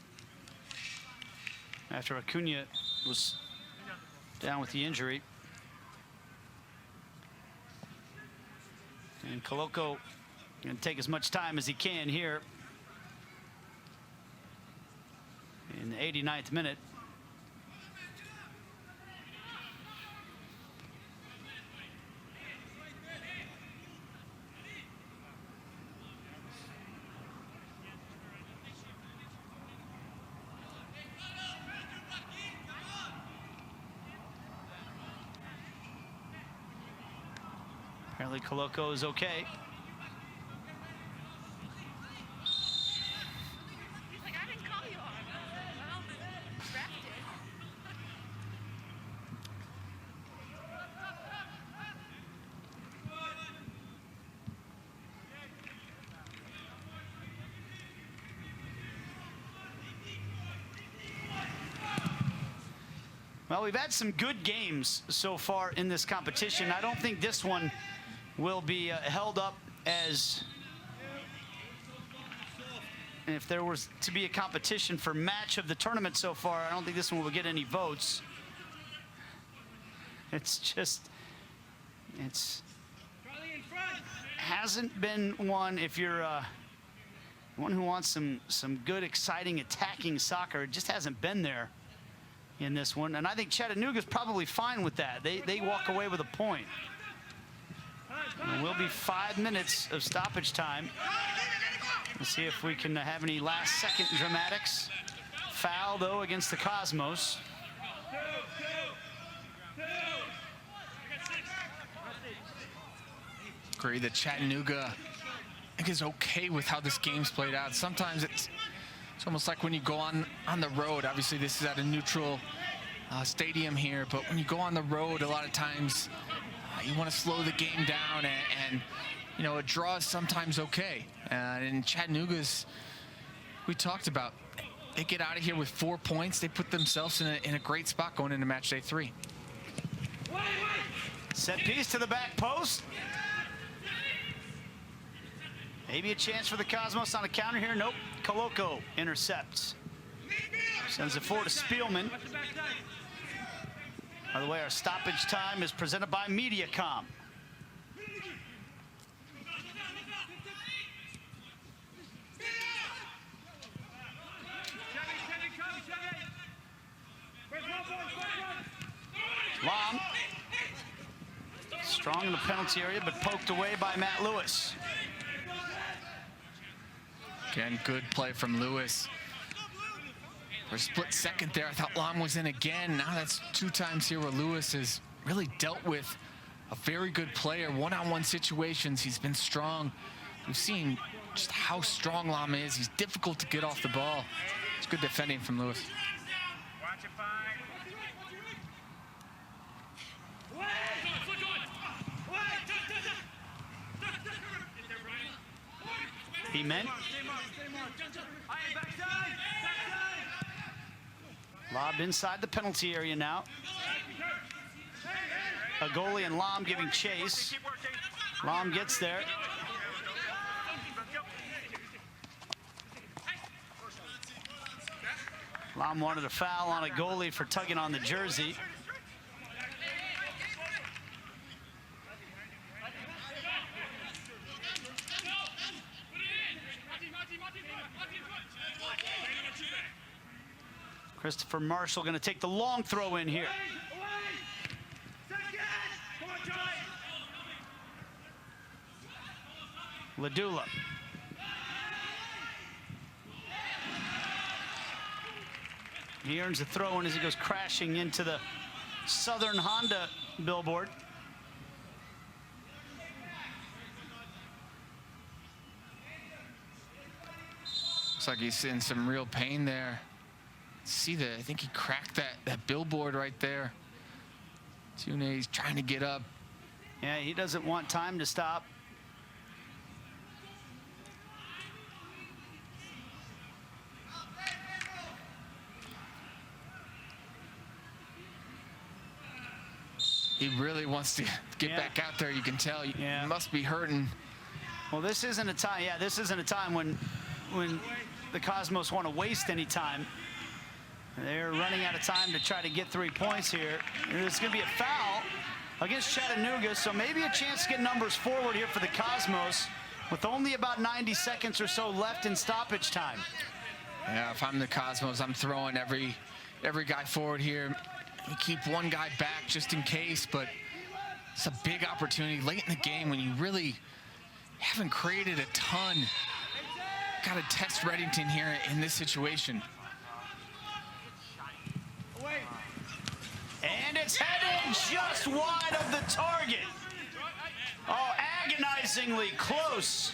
after Acuna was down with the injury. And Coloco going to take as much time as he can here in the 89th minute. Apparently Coloco is okay. He's like, I didn't call you on. Well, ref did. Well, we've had some good games so far in this competition. I don't think this one will be held up as if there was to be a competition for match of the tournament so far. I don't think this one will get any votes. It's just, hasn't been one. If you're one who wants some good, exciting, attacking soccer, it just hasn't been there in this one. And I think Chattanooga's probably fine with that. They walk away with a point. It will be 5 minutes of stoppage time. Let's see if we can have any last-second dramatics. Foul, though, against the Cosmos. Agree that Chattanooga, I think, is okay with how this game's played out. Sometimes it's almost like when you go on the road. Obviously, this is at a neutral stadium here, but when you go on the road, a lot of times you want to slow the game down, and you know, a draw is sometimes okay. And Chattanooga's, we talked about, they get out of here with 4 points. They put themselves in a great spot going into match day 3. Set piece to the back post. Maybe a chance for the Cosmos on a counter here. Nope. Coloco intercepts. Sends it forward to Spielman. By the way, our stoppage time is presented by Mediacom. Long. Strong in the penalty area, but poked away by Matt Lewis. Again, good play from Lewis. For a split second there, I thought Long was in again. Now that's 2 times here where Lewis has really dealt with a very good player. One-on-one situations, he's been strong. We've seen just how strong Lam is. He's difficult to get off the ball. It's good defending from Lewis. he meant. Lobbed inside the penalty area now. A goalie and Lam giving chase. Lam gets there. Lam wanted a foul on a goalie for tugging on the jersey. Christopher Marshall going to take the long throw in here. Ladula. He earns a throw in as he goes crashing into the Southern Honda billboard. Looks like he's in some real pain there. See I think he cracked that billboard right there. Tune's trying to get up. Yeah, he doesn't want time to stop. He really wants to get back out there. You can tell. He must be hurting. Well, this isn't a time. Yeah, this isn't a time when the Cosmos want to waste any time. They're running out of time to try to get 3 points here. There's going to be a foul against Chattanooga, so maybe a chance to get numbers forward here for the Cosmos with only about 90 seconds or so left in stoppage time. Yeah, if I'm the Cosmos, I'm throwing every guy forward here. We keep one guy back just in case, but it's a big opportunity late in the game when you really haven't created a ton. Got to test Reddington here in this situation. And it's headed just wide of the target. Oh, agonizingly close.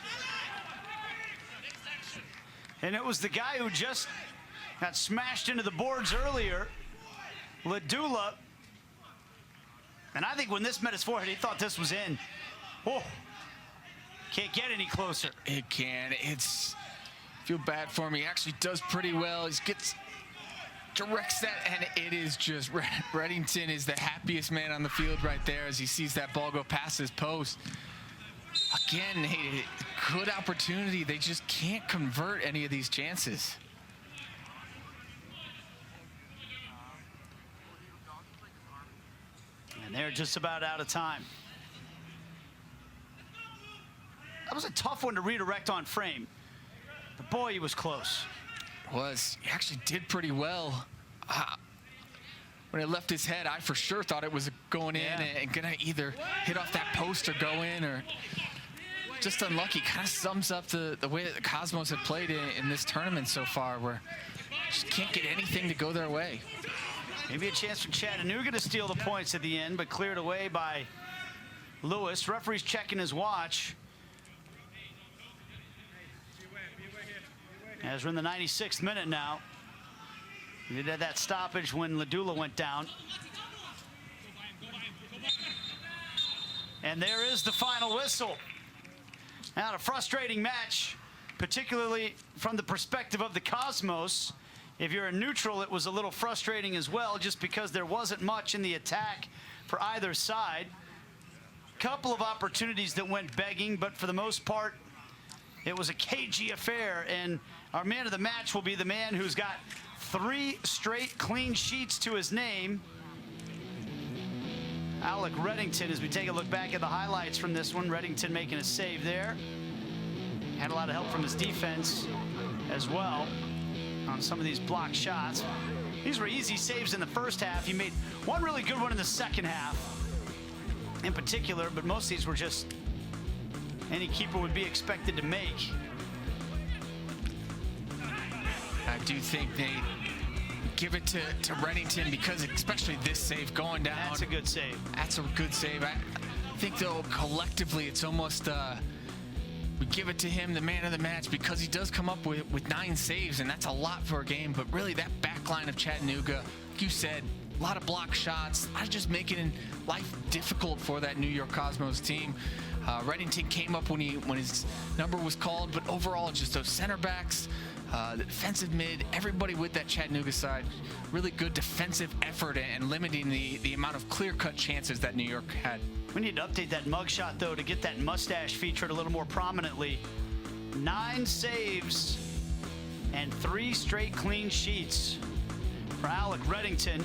And it was the guy who just got smashed into the boards earlier, Ladula. And I think when this met his forehead, he thought this was in. Oh, can't get any closer. It can. Feel bad for him. He actually does pretty well. He directs that, and it is just Reddington is the happiest man on the field right there as he sees that ball go past his post. Again, good opportunity. They just can't convert any of these chances. And they're just about out of time. That was a tough one to redirect on frame. But boy, he was close. He actually did pretty well. When it left his head, I for sure thought it was going in and gonna either hit off that post or go in, or just unlucky. Kind of sums up the way that the Cosmos have played in this tournament so far, where just can't get anything to go their way. Maybe a chance for Chattanooga to steal the points at the end, but cleared away by Lewis. Referee's checking his watch. As we're in the 96th minute now. We did have that stoppage when Ladula went down. And there is the final whistle. Now, a frustrating match, particularly from the perspective of the Cosmos. If you're a neutral, it was a little frustrating as well, just because there wasn't much in the attack for either side. Couple of opportunities that went begging, but for the most part, it was a cagey affair, and our man of the match will be the man who's got 3 straight clean sheets to his name. Alec Reddington, as we take a look back at the highlights from this one. Reddington making a save there. Had a lot of help from his defense as well on some of these blocked shots. These were easy saves in the first half. He made one really good one in the second half in particular, but most of these were just any keeper would be expected to make. I do think they give it to Reddington because especially this save going down. That's a good save. That's a good save. I think, though, collectively it's almost we give it to him, the man of the match, because he does come up with 9 saves, and that's a lot for a game. But really, that back line of Chattanooga, like you said, a lot of block shots, just making life difficult for that New York Cosmos team. Reddington came up when his number was called, but overall, just those center backs, the defensive mid, everybody with that Chattanooga side, really good defensive effort and limiting the amount of clear-cut chances that New York had. We need to update that mugshot, though, to get that mustache featured a little more prominently. 9 saves and 3 straight clean sheets for Alec Reddington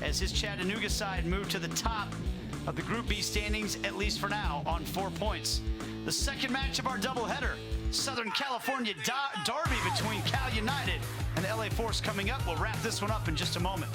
as his Chattanooga side moved to the top of the Group B standings, at least for now, on 4 points. The second match of our doubleheader, Southern California derby between Cal United and the LA Force coming up. We'll wrap this one up in just a moment.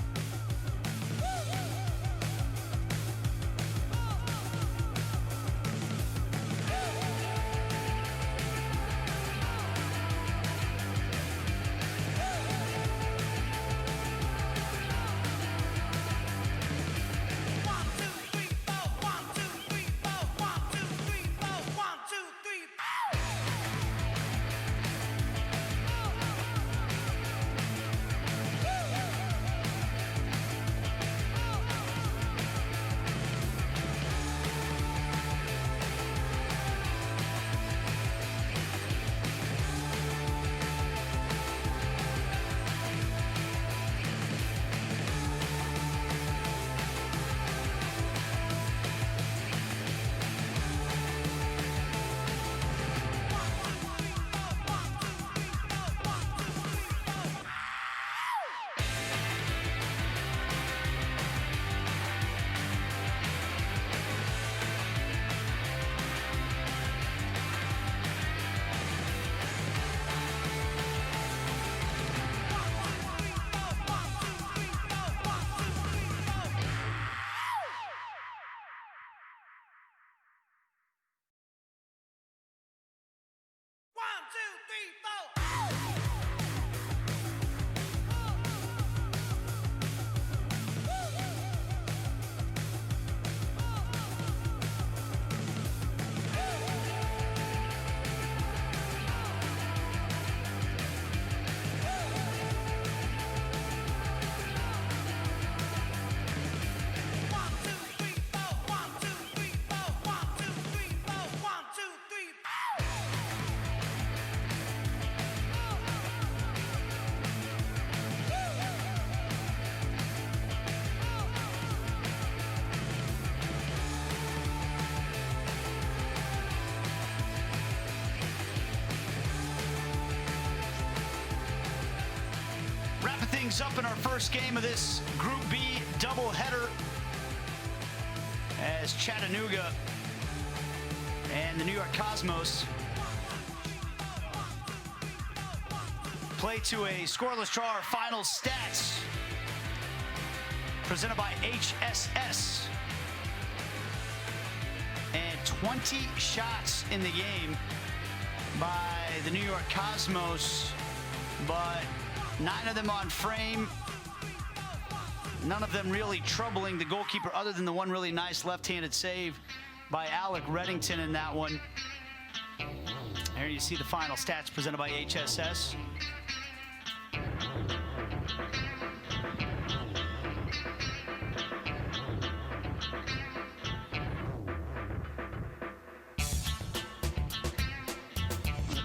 Things up in our first game of this Group B doubleheader as Chattanooga and the New York Cosmos play to a scoreless draw. Our final stats presented by HSS, and 20 shots in the game by the New York Cosmos, but 9 of them on frame. None of them really troubling the goalkeeper, other than the one really nice left-handed save by Alec Reddington in that one. There you see the final stats presented by HSS.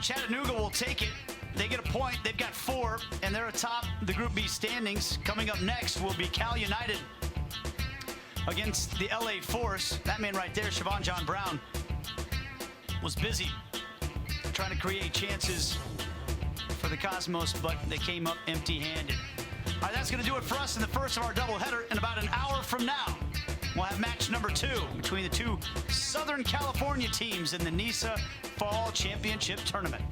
Chattanooga will take it. They get a point. They've got 4, and they're atop the Group B standings. Coming up next will be Cal United against the LA Force. That man right there, Siobhan John Brown, was busy trying to create chances for the Cosmos, but they came up empty-handed. All right, that's going to do it for us in the first of our doubleheader. In about an hour from now, we'll have match number 2 between the 2 Southern California teams in the NISA Fall Championship Tournament.